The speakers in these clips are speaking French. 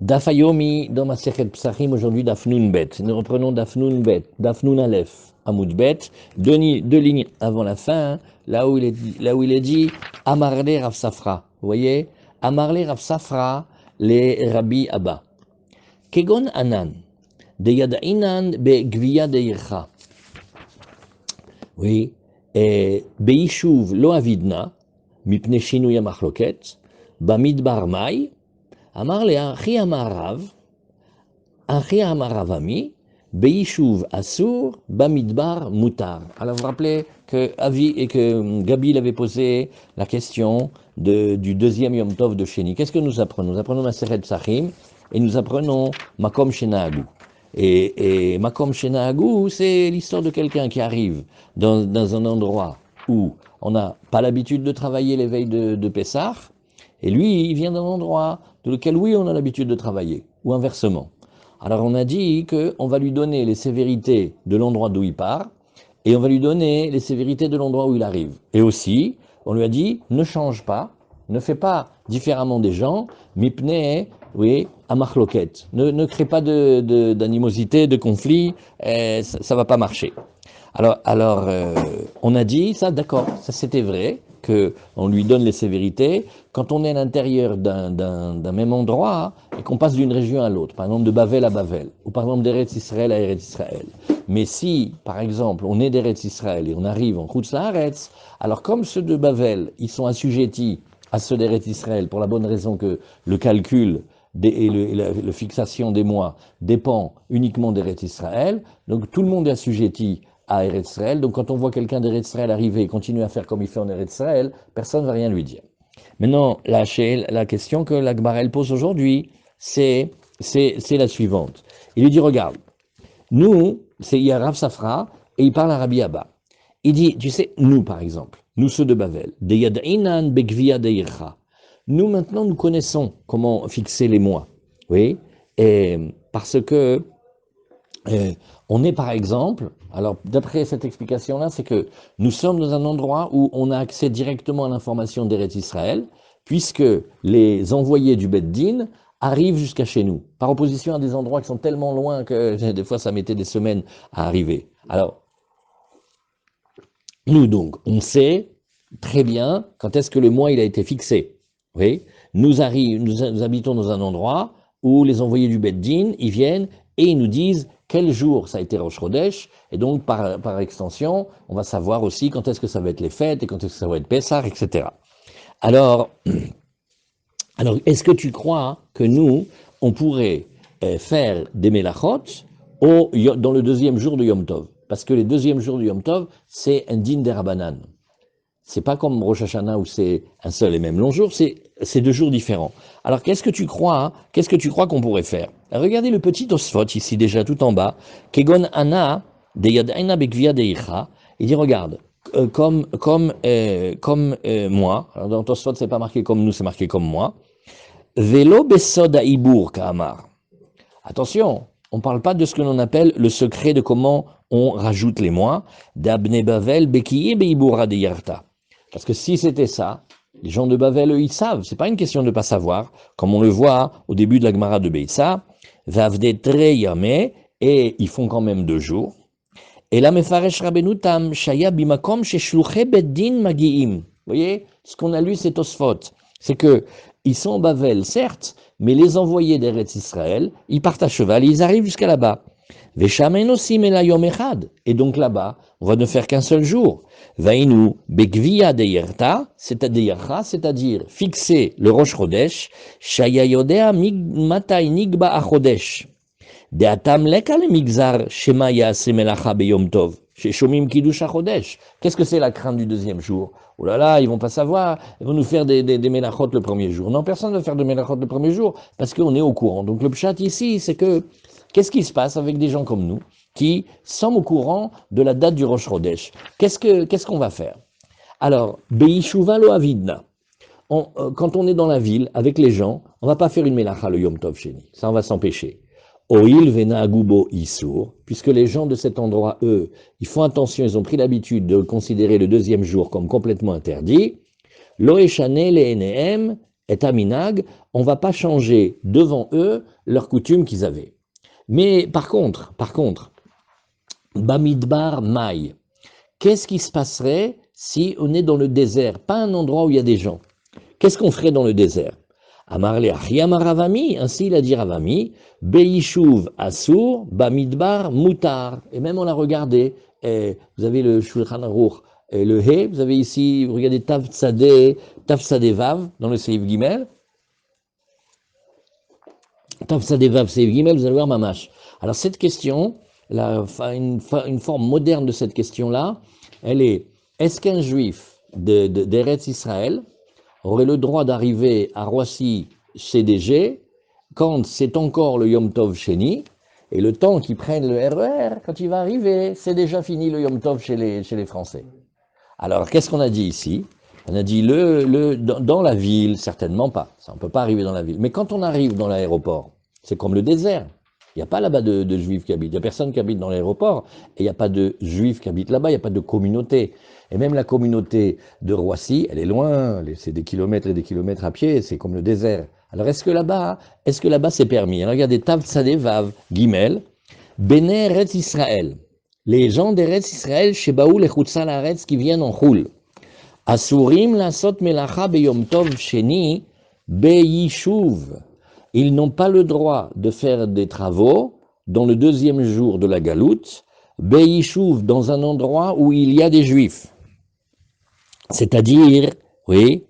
Dafayomi dans ma Masechet Psachim, aujourd'hui Daf Nun Bet. Nous reprenons Daf Nun Bet, Daf Nun Aleph, Amoud Bet, deux lignes avant la fin, là où il est dit Amarle Rav Safra. Vous voyez, Amarle Rav Safra, les Rabbi Abba. Kegon Anan, de Yadainan be Gviya de Yircha. Oui, et Beishuv Lo Avidna, Mipne Shinu Yamachloket, Bamidbar Mai. Amar le Achi Amarav, Achi Amaravami, Beishuv Asur, Bamidbar Mutar. Alors vous vous rappelez que Gabi avait posé la question du deuxième Yom Tov de Sheni. Qu'est-ce que nous apprenons? Nous apprenons Masechet Psachim et nous apprenons Makom Shenahagu. Et Makom Shenahagu, c'est l'histoire de quelqu'un qui arrive dans un endroit où on n'a pas l'habitude de travailler les veilles de Pessah, et lui, il vient d'un endroit dans lequel, oui, on a l'habitude de travailler, ou inversement. Alors on a dit qu'on va lui donner les sévérités de l'endroit d'où il part, et on va lui donner les sévérités de l'endroit où il arrive. Et aussi, on lui a dit, ne change pas, ne fais pas différemment des gens, mipne, oui, amachloket. Ne crée pas d'animosité, de conflit, ça va pas marcher. Alors on a dit, ça d'accord, ça c'était vrai, qu'on lui donne les sévérités, quand on est à l'intérieur d'un même endroit et qu'on passe d'une région à l'autre, par exemple de Bavel à Bavel, ou par exemple d'Eretz Israël à Eretz Israël. Mais si, par exemple, on est d'Eretz Israël et on arrive en Chutz La'aretz, alors comme ceux de Bavel, ils sont assujettis à ceux d'Eretz Israël, pour la bonne raison que le calcul et la fixation des mois dépend uniquement d'Eretz Israël, donc tout le monde est assujetti à Eretz Israël. Donc quand on voit quelqu'un d'Eretz Israël arriver et continuer à faire comme il fait en Eretz Israël, personne ne va rien lui dire. Maintenant, la question que la Gemara pose aujourd'hui, c'est la suivante. Il lui dit, regarde, nous, il y a Rav Safra, et il parle à Rabbi Abba. Il dit, tu sais, nous par exemple, nous ceux de Bavel, de Yadainan Begvia de Yircha, nous maintenant nous connaissons comment fixer les mois, oui, et parce que on est par exemple, alors d'après cette explication-là, c'est que nous sommes dans un endroit où on a accès directement à l'information d'Eretz Israël, puisque les envoyés du Bet Din arrivent jusqu'à chez nous, par opposition à des endroits qui sont tellement loin que des fois ça mettait des semaines à arriver. Alors, nous donc, on sait très bien quand est-ce que le mois il a été fixé. Oui, nous habitons dans un endroit où les envoyés du Bet Din, ils viennent et ils nous disent quel jour ça a été Rosh Chodesh, et donc par extension, on va savoir aussi quand est-ce que ça va être les fêtes, et quand est-ce que ça va être Pessah, etc. Alors est-ce que tu crois que nous, on pourrait faire des Melachot dans le deuxième jour de Yom Tov? Parce que les deuxièmes jours de Yom Tov, c'est un din des Rabbanan. C'est pas comme Rosh Hashanah où c'est un seul et même long jour, c'est 2 jours différents. Alors qu'est-ce que tu crois qu'on pourrait faire? Regardez le petit Tosfot ici déjà tout en bas. Kegon Ana de Yadaina Bekvia Deicha. Il dit regarde, comme moi. Alors dans Tosfot c'est pas marqué comme nous, c'est marqué comme moi. Velo besod haibur ka'amar. Attention, on ne parle pas de ce que l'on appelle le secret de comment on rajoute les mois. D'Abne Bavel bekiye beibura de yarta. Parce que si c'était ça, les gens de Bavel, eux, ils savent. C'est pas une question de ne pas savoir. Comme on le voit au début de la Gemara de Beitza, Vavde tre yame, et ils font quand même 2 jours. Et là, mefaresh rabenu tam shaya bimakom sheshluche beddin magiim. Vous voyez, ce qu'on a lu, c'est Tosfot. C'est que ils sont en Bavel, certes, mais les envoyés d'Eretz Israël, ils partent à cheval et ils arrivent jusqu'à là-bas. Veshamen osim ela yom echad. Et donc là-bas, on va ne faire qu'un seul jour. Vainu begvia deyerta, c'est-à-dire fixer le Rosh Chodesh, shaya yodea matai nigba achodesh. De atam leka le migzar shema yaase melacha beyom tov. Shomim kiddush achodesh. Qu'est-ce que c'est la crainte du deuxième jour? Oh là là, ils vont pas savoir, ils vont nous faire des melachot le premier jour. Non, personne ne va faire de melachot le premier jour, parce qu'on est au courant. Donc le pshat ici, c'est que, qu'est-ce qui se passe avec des gens comme nous, qui sommes au courant de la date du Rosh Chodesh? Qu'est-ce qu'on va faire? Alors, Beishuva lo avidna. Quand on est dans la ville, avec les gens, on va pas faire une melacha le Yom Tov Sheni. Ça, on va s'empêcher. Oil vena agubo isur, puisque les gens de cet endroit, eux, ils font attention, ils ont pris l'habitude de considérer le deuxième jour comme complètement interdit. Lo eshane le enehem et Aminag, on ne va pas changer devant eux leurs coutumes qu'ils avaient. Mais par contre, Bamidbar Maï, qu'est-ce qui se passerait si on est dans le désert, pas un endroit où il y a des gens? Qu'est-ce qu'on ferait dans le désert? Amarle Achiam Ravami, ainsi il a dit Ravami, Beishuv Asur, Bamidbar Mutar. Et même on l'a regardé, et vous avez le Shulchan Aruch, et le He, vous avez ici, vous regardez Tav Tzadeh Vav, dans le Seif Gimel. Tav Tzadeh Vav, Seif Gimel, vous allez voir Mamash. Alors cette question, une forme moderne de cette question-là, elle est-ce qu'un juif d'Eretz Israël aurait le droit d'arriver à Roissy CDG quand c'est encore le Yom Tov Sheni, et le temps qu'ils prennent le RER, quand il va arriver, c'est déjà fini le Yom Tov chez les Français. Alors, qu'est-ce qu'on a dit ici? On a dit dans la ville, certainement pas. Ça, on ne peut pas arriver dans la ville. Mais quand on arrive dans l'aéroport, c'est comme le désert. Il n'y a pas là-bas de juifs qui habitent. Il n'y a personne qui habite dans l'aéroport. Et il n'y a pas de juifs qui habitent là-bas. Il n'y a pas de communauté. Et même la communauté de Roissy, elle est loin. C'est des kilomètres et des kilomètres à pied. C'est comme le désert. Alors, est-ce que là-bas c'est permis? Alors, regardez, Tav Tzadeh Vav Gimel, Bnei Eretz Israël. Les gens d'Eretz Israël, Shebaou les Chutzal Haaretz qui viennent en Choul. Asurim lasot melacha beyom tov sheni beyishuv. Ils n'ont pas le droit de faire des travaux dans le deuxième jour de la galoute, beyishuv, dans un endroit où il y a des juifs. C'est-à-dire, oui,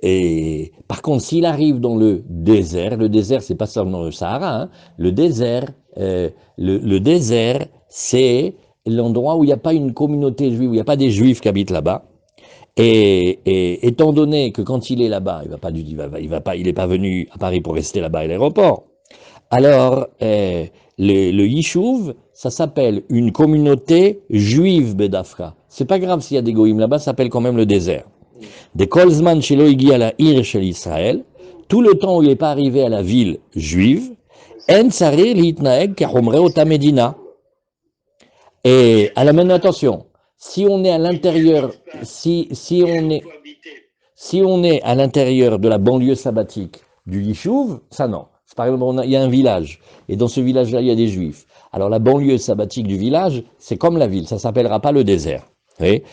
et par contre, s'il arrive dans le désert c'est pas seulement le Sahara, hein, le désert, c'est l'endroit où il n'y a pas une communauté juive, où il n'y a pas des juifs qui habitent là-bas. Et étant donné que quand il est là-bas, il n'est pas venu à Paris pour rester là-bas à l'aéroport. Alors, le Yishuv, ça s'appelle une communauté juive Bedafra. C'est pas grave s'il y a des goïms là-bas, ça s'appelle quand même le désert. Des Kolzman chez Loïgi à la Ir chez l'Israël, tout le temps où il n'est pas arrivé à la ville juive, En Tsaré l'Itnaeg Kahomre Ota Medina. Et à la même attention, si on est à l'intérieur, si on est à l'intérieur de la banlieue sabbatique du Yishuv, ça non. Par exemple, il y a un village, et dans ce village-là, il y a des juifs. Alors la banlieue sabbatique du village, c'est comme la ville, ça ne s'appellera pas le désert. Vous voyez?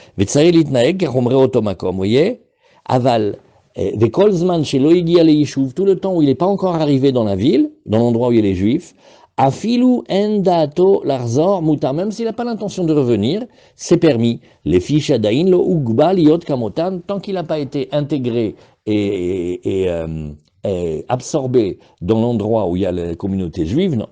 Aval, tout le temps où il n'est pas encore arrivé dans la ville, dans l'endroit où il y a les juifs, afilu endato larzor mutar, même s'il n'a pas l'intention de revenir, c'est permis. Les fiches adain lo ugba liot kamotan, tant qu'il n'a pas été intégré et absorbé dans l'endroit où il y a la communauté juive, non.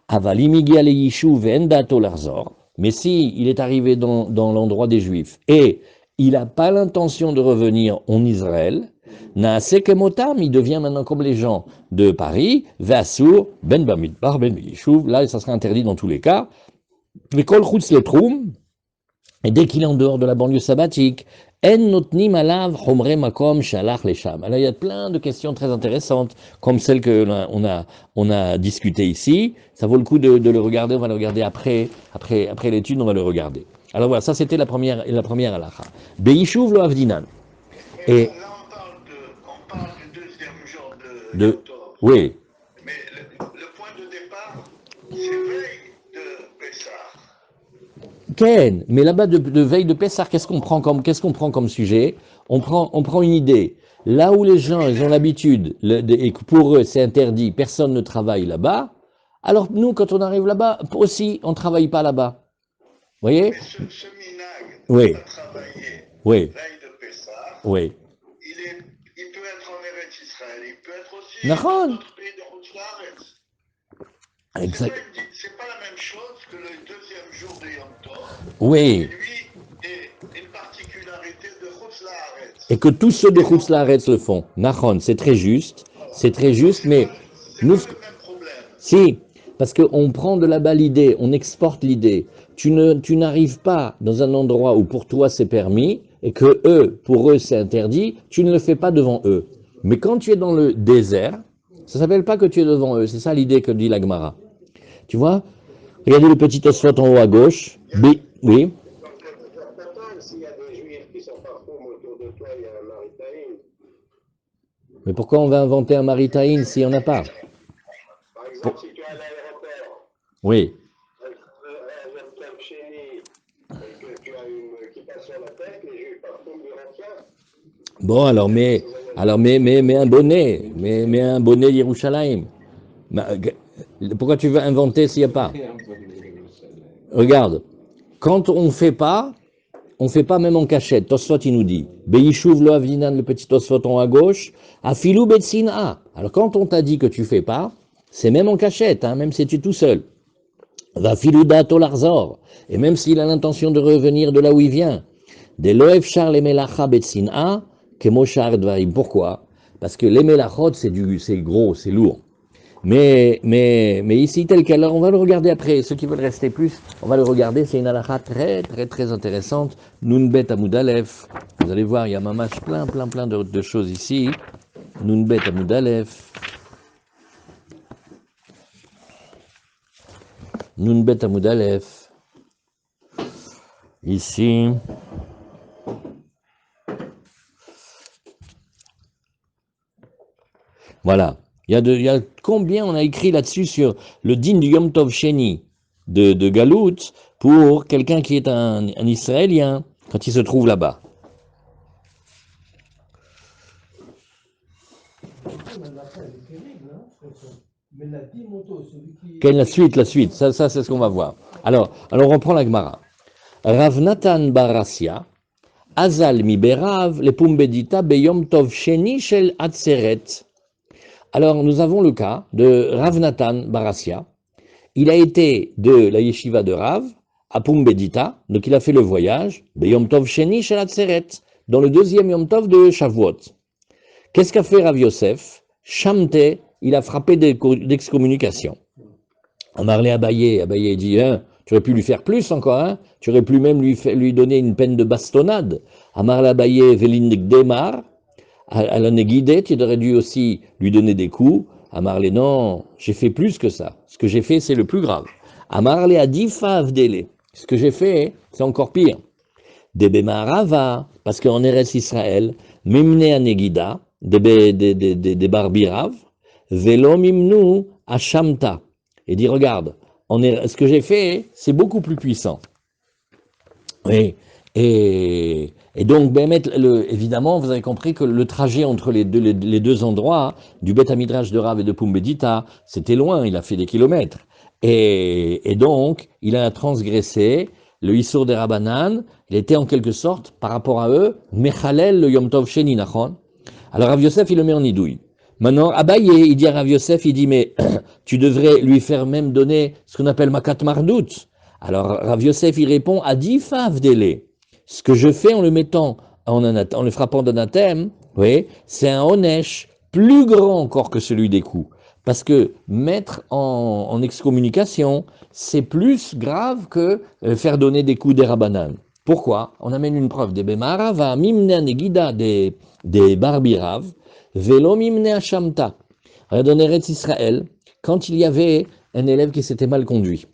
Aval imigi ale yishuv endato larzor. Mais si il est arrivé dans l'endroit des Juifs et il n'a pas l'intention de revenir en Israël, Naaseh kemotam, il devient maintenant comme les gens de Paris, Vassur, Ben Bamidbar, Ben Yishuv, là ça sera interdit dans tous les cas. Mais kol chutz le troum, et dès qu'il est en dehors de la banlieue sabbatique, En notnim alav chomre makom shalach lesham. Alors il y a plein de questions très intéressantes, comme celle que on a discuté ici. Ça vaut le coup de le regarder. On va le regarder après l'étude, on va le regarder. Alors voilà, ça c'était la première halakha. Beishuv lo avdinan. Et là, on parle du deuxième jour de de, Yom Tov. oui. Mais le point de départ, c'est veille de Pessah. Ken, mais là-bas de veille de Pessah, qu'est-ce qu'on prend comme sujet? On prend une idée. Là où les gens ils ont l'habitude, et que pour eux c'est interdit, personne ne travaille là-bas. Alors nous, quand on arrive là-bas, aussi, on ne travaille pas là-bas. Vous voyez? Mais ce minag de ne Oui, pas travailler oui, veille de Pessah, oui. il peut être en Eretz Israël, il peut être aussi dans Nahon. d'autres pays de Chutz La'aretz. Exact. C'est pas la même chose que le deuxième jour de Yom Tov, qui Oui. lui est une particularité de Chutz La'aretz. Et que tous ceux de Chutz La'aretz le font. Nahon, c'est très juste. C'est très juste, mais C'est nous, pas le même problème. si, parce qu'on prend de là-bas l'idée, on exporte l'idée. Tu n'arrives pas dans un endroit où pour toi c'est permis et que pour eux c'est interdit, tu ne le fais pas devant eux. Mais quand tu es dans le désert, ça s'appelle pas que tu es devant eux. C'est ça l'idée que dit la Gemara. Tu vois? Regardez le petit osphate en haut à gauche. Oui. Certains, s'il y a des juifs qui sont partout autour de toi, il y a un maritime. Mais pourquoi on va inventer un Maritaïn s'il n'y en a pas? Par exemple, si tu es à l'aéroport, Oui. un Yom Tov Sheni, et que tu as une qui passe sur la tête, les juifs partout du Rakia, Bon, alors, mais un bonnet. Mais un bonnet d'Yerushalayim. Pourquoi tu veux inventer s'il n'y a pas? Regarde. Quand on fait pas même en cachette. Tosfot, il nous dit, Be'ishuv lo avdinan, le petit Tosfot en à gauche, Afilou betsina. Alors quand on t'a dit que tu fais pas, c'est même en cachette, hein, même si tu es tout seul. Va filou dato larzor. Et même s'il a l'intention de revenir de là où il vient. De loev char le melacha betsina, que moshar dvarim. Pourquoi? Parce que les melachot, c'est gros, c'est lourd. Mais ici, tel quel, alors on va le regarder après. Ceux qui veulent rester plus, on va le regarder. C'est une halakha très, très, très intéressante. Nunbet Amud Aleph. Vous allez voir, il y a mamash plein de choses ici. Nunbet Amud Aleph. Nunbet Amud Aleph. Ici. Voilà. Il y a combien on a écrit là-dessus sur le din du Yom Tov Sheni de Galout pour quelqu'un qui est un Israélien quand il se trouve là-bas. Quelle est la suite, ça c'est ce qu'on va voir. Alors on reprend la Gemara. Rav Natan Barassia, Azal mi berav, le pumbedita beyom tov sheni shel atzeret. Alors nous avons le cas de Rav Natan Barassia. Il a été de la yeshiva de Rav à Pumbedita, donc il a fait le voyage, beyom tov sheni shel atzeret, dans le deuxième yom tov de Shavuot. Qu'est-ce qu'a fait Rav Yosef? Shamte, il a frappé d'excommunication. Amarlé Abaye dit, hein, tu aurais pu lui faire plus encore, hein, tu aurais pu même lui donner une peine de bastonnade. Amarlé Abaye Velindik Demar, à la Negide, tu aurais dû aussi lui donner des coups. Amarlé, non, j'ai fait plus que ça. Ce que j'ai fait, c'est le plus grave. Amarlé Adifa Avdele, ce que j'ai fait, c'est encore pire. Debemarava, parce qu'en Eretz Israël, Mimne a Negida, des barbirav, Velo Mimnu a Shamta. Et dit, regarde, ce que j'ai fait, c'est beaucoup plus puissant. Oui. Et donc, évidemment, vous avez compris que le trajet entre les deux endroits, du Beth Midrash de Rav et de Pumbedita, c'était loin, il a fait des kilomètres. Et donc, il a transgressé le Issour des Rabbanan, il était en quelque sorte, par rapport à eux, Mechalel le Yom Tov Sheni Nachon. Alors Rav Yosef, il le met en idouille. Maintenant, Abaye, il dit à Rav Yosef, il dit, mais tu devrais lui faire même donner ce qu'on appelle Makat Mardout. Alors Rav Yosef, il répond, Adifa Avdele. Ce que je fais en le mettant, en le frappant d'anathème, oui, c'est un onesh plus grand encore que celui des coups. Parce que mettre en excommunication, c'est plus grave que faire donner des coups des Rabbanan. Pourquoi? On amène une preuve. Des Bemarava, Mimne Negida, des Barbirav, Velo Mimne Ashamta. Dans Eretz Israël, quand il y avait un élève qui s'était mal conduit,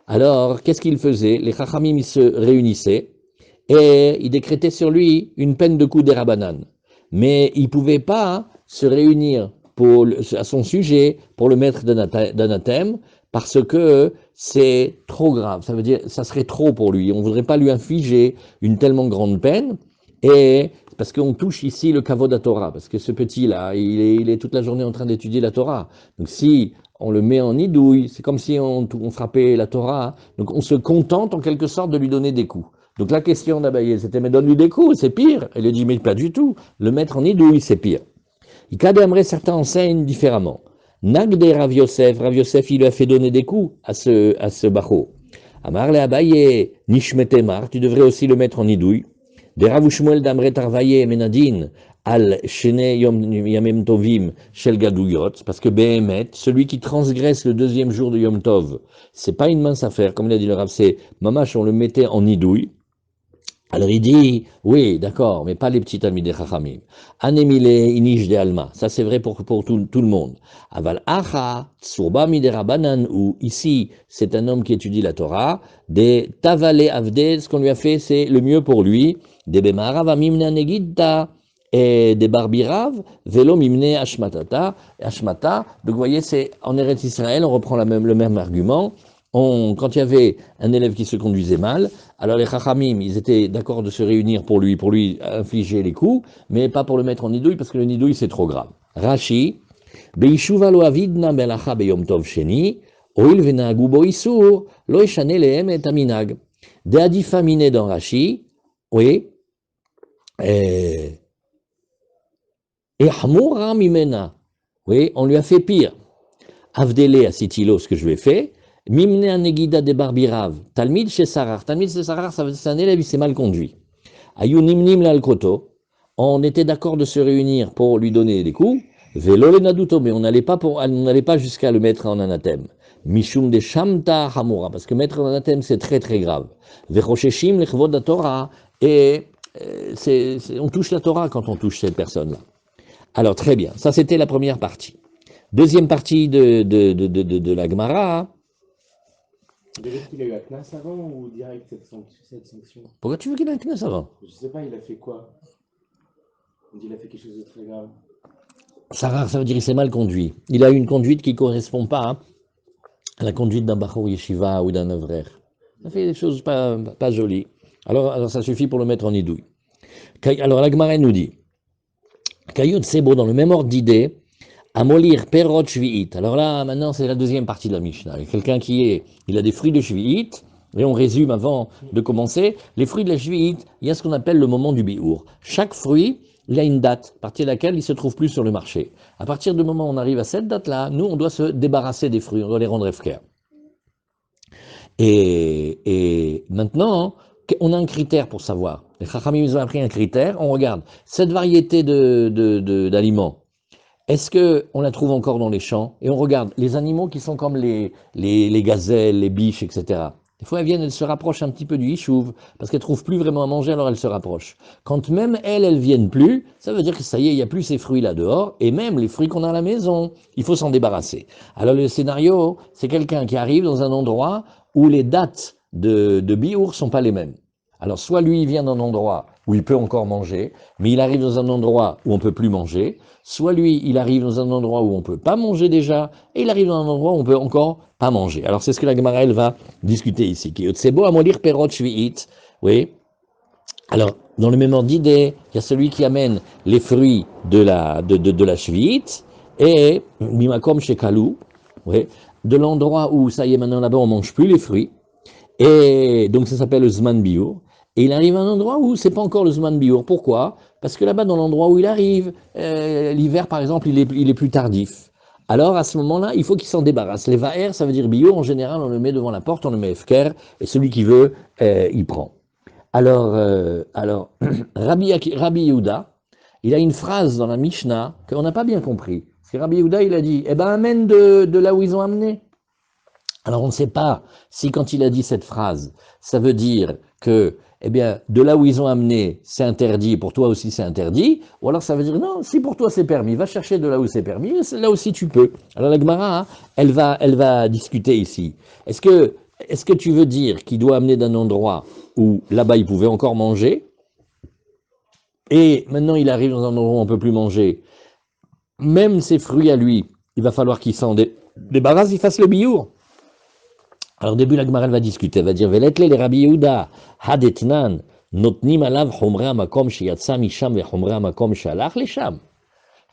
alors qu'est-ce qu'il faisait? Les Chachamim se réunissaient et ils décrétaient sur lui une peine de coup des Rabbanan. Mais ils ne pouvaient pas se réunir à son sujet pour le mettre d'anathème parce que c'est trop grave. Ça veut dire ça serait trop pour lui. On ne voudrait pas lui infliger une tellement grande peine. Et parce qu'on touche ici le kavod à Torah, parce que ce petit-là, il est toute la journée en train d'étudier la Torah. Donc si on le met en idouille, c'est comme si on frappait la Torah. Donc on se contente en quelque sorte de lui donner des coups. Donc la question d'Abaye, c'était, mais donne-lui des coups, c'est pire. Elle lui dit, mais pas du tout. Le mettre en idouille, c'est pire. Ikademre, certains enseignent différemment. Nagde Rav Yosef, il lui a fait donner des coups à ce bacho. Amarle Abaye, Nishmetemar, tu devrais aussi le mettre en idouille. De Rav Shmuel d'Amre Tarvaye Menadin, al Shene Yamem Tovim Shel Gadouyot, parce que Behemet, celui qui transgresse le deuxième jour de Yom Tov, c'est pas une mince affaire, comme l'a dit le Rav, c'est Mamash, on le mettait en idouille. Alors il dit, oui, d'accord, mais pas les petits amis des Chachamim. Anemile inish de Alma, ça c'est vrai pour tout le monde. Aval acha tsurba mi de Rabbanan, ou ici c'est un homme qui étudie la Torah, des tavale avdel, ce qu'on lui a fait c'est le mieux pour lui, des bemara va mimna negidta, et des barbirav, velo mimne ashmatata, ashmata. Donc vous voyez, c'est en Eretz Israël, on reprend le même argument. Quand il y avait un élève qui se conduisait mal, alors les chachamim, ils étaient d'accord de se réunir pour lui infliger les coups, mais pas pour le mettre en nidouille, parce que le nidouille c'est trop grave. Rashi, beishuva lo avidna melacha beyom tov sheni, oil venagu bo isur, lo eshane lehem et aminag. De adifaminé dans Rashi, oui, et hamura mimena, oui, on lui a fait pire. Avdele à Sitilo, ce que je lui ai fait, Mimne Anegida de Barbirav, Talmid chez Sarar. Talmid chez Sarar, c'est un élève, il s'est mal conduit. Ayou Nimnim Lalkoto, on était d'accord de se réunir pour lui donner des coups. Vélo le Naduto, mais on n'allait pas jusqu'à le mettre en anathème. Mishum de Shamta Hamura, parce que mettre en anathème, c'est très très grave. Vechosheshim Lechvod la Torah, et on touche la Torah quand on touche cette personne-là. Alors très bien, ça c'était la première partie. Deuxième partie de la Gemara. Peut-être qu'il a eu la classe avant ou direct cette sanction? Pourquoi tu veux qu'il ait un classe avant? Je sais pas, il a fait quoi? On dit qu'il a fait quelque chose de très grave. Sarah, ça veut dire qu'il s'est mal conduit. Il a eu une conduite qui ne correspond pas à la conduite d'un Bachor Yeshiva ou d'un Evrer. Il a fait des choses pas jolies. Alors ça suffit pour le mettre en idouille. Alors la Gemara nous dit, Kayot Sebo, dans le même ordre d'idée, Amolir perot shvi'it. Alors là, maintenant, c'est la deuxième partie de la Mishnah. Il y a quelqu'un il a des fruits de shvi'it, et on résume avant de commencer. Les fruits de la shvi'it, il y a ce qu'on appelle le moment du bi'ur. Chaque fruit, il a une date, à partir de laquelle il ne se trouve plus sur le marché. À partir du moment où on arrive à cette date-là, nous, on doit se débarrasser des fruits, on doit les rendre efker. Et maintenant, on a un critère pour savoir. Les Chachamim, ils ont appris un critère, on regarde cette variété d'aliments. Est-ce qu'on la trouve encore dans les champs? Et on regarde les animaux qui sont comme les gazelles, les biches, etc. Des fois, elles se rapprochent un petit peu du Yishuv, parce qu'elles ne trouvent plus vraiment à manger, alors elles se rapprochent. Quand même elles viennent plus, ça veut dire que ça y est, il n'y a plus ces fruits-là dehors, et même les fruits qu'on a à la maison, il faut s'en débarrasser. Alors le scénario, c'est quelqu'un qui arrive dans un endroit où les dates de biour ne sont pas les mêmes. Alors soit lui, il vient d'un endroit où il peut encore manger, mais il arrive dans un endroit où on ne peut plus manger, soit lui, il arrive dans un endroit où on ne peut pas manger déjà, et il arrive dans un endroit où on ne peut encore pas manger. Alors c'est ce que la Gemara, elle va discuter ici. C'est beau à molir perot shvi'it, oui. Alors, dans le même ordre d'idée, il y a celui qui amène les fruits de la shvi'it, et mimakom shekalou, oui, de l'endroit où, ça y est, maintenant là-bas, on ne mange plus les fruits, et donc ça s'appelle le Zman Biur. Et il arrive à un endroit où c'est pas encore le Zman Biur. Pourquoi? Parce que là-bas, dans l'endroit où il arrive, l'hiver par exemple, il est plus tardif. Alors à ce moment-là, il faut qu'il s'en débarrasse. Les Va'er, ça veut dire Biur, en général, on le met devant la porte, on le met Efker, et celui qui veut, il prend. Alors Rabbi Yehuda, il a une phrase dans la Mishnah qu'on n'a pas bien compris. Parce que Rabbi Yehuda, il a dit, eh ben amène de là où ils ont amené. Alors on ne sait pas si quand il a dit cette phrase, ça veut dire que, eh bien, de là où ils ont amené, c'est interdit, pour toi aussi c'est interdit, ou alors ça veut dire, non, si pour toi c'est permis, va chercher de là où c'est permis, là aussi tu peux. Alors la Gemara, hein, elle va discuter ici. Est-ce que tu veux dire qu'il doit amener d'un endroit où là-bas il pouvait encore manger, et maintenant il arrive dans un endroit où on ne peut plus manger, même ses fruits à lui, il va falloir qu'il s'en débarrasse, il fasse le biour. Alors au début, la Gemara va discuter, elle va dire, Veletle les Rabbi Yehuda, hadetnan, notnim alav chomre makom sheyatsa misham ve chomre makom shalach lesham.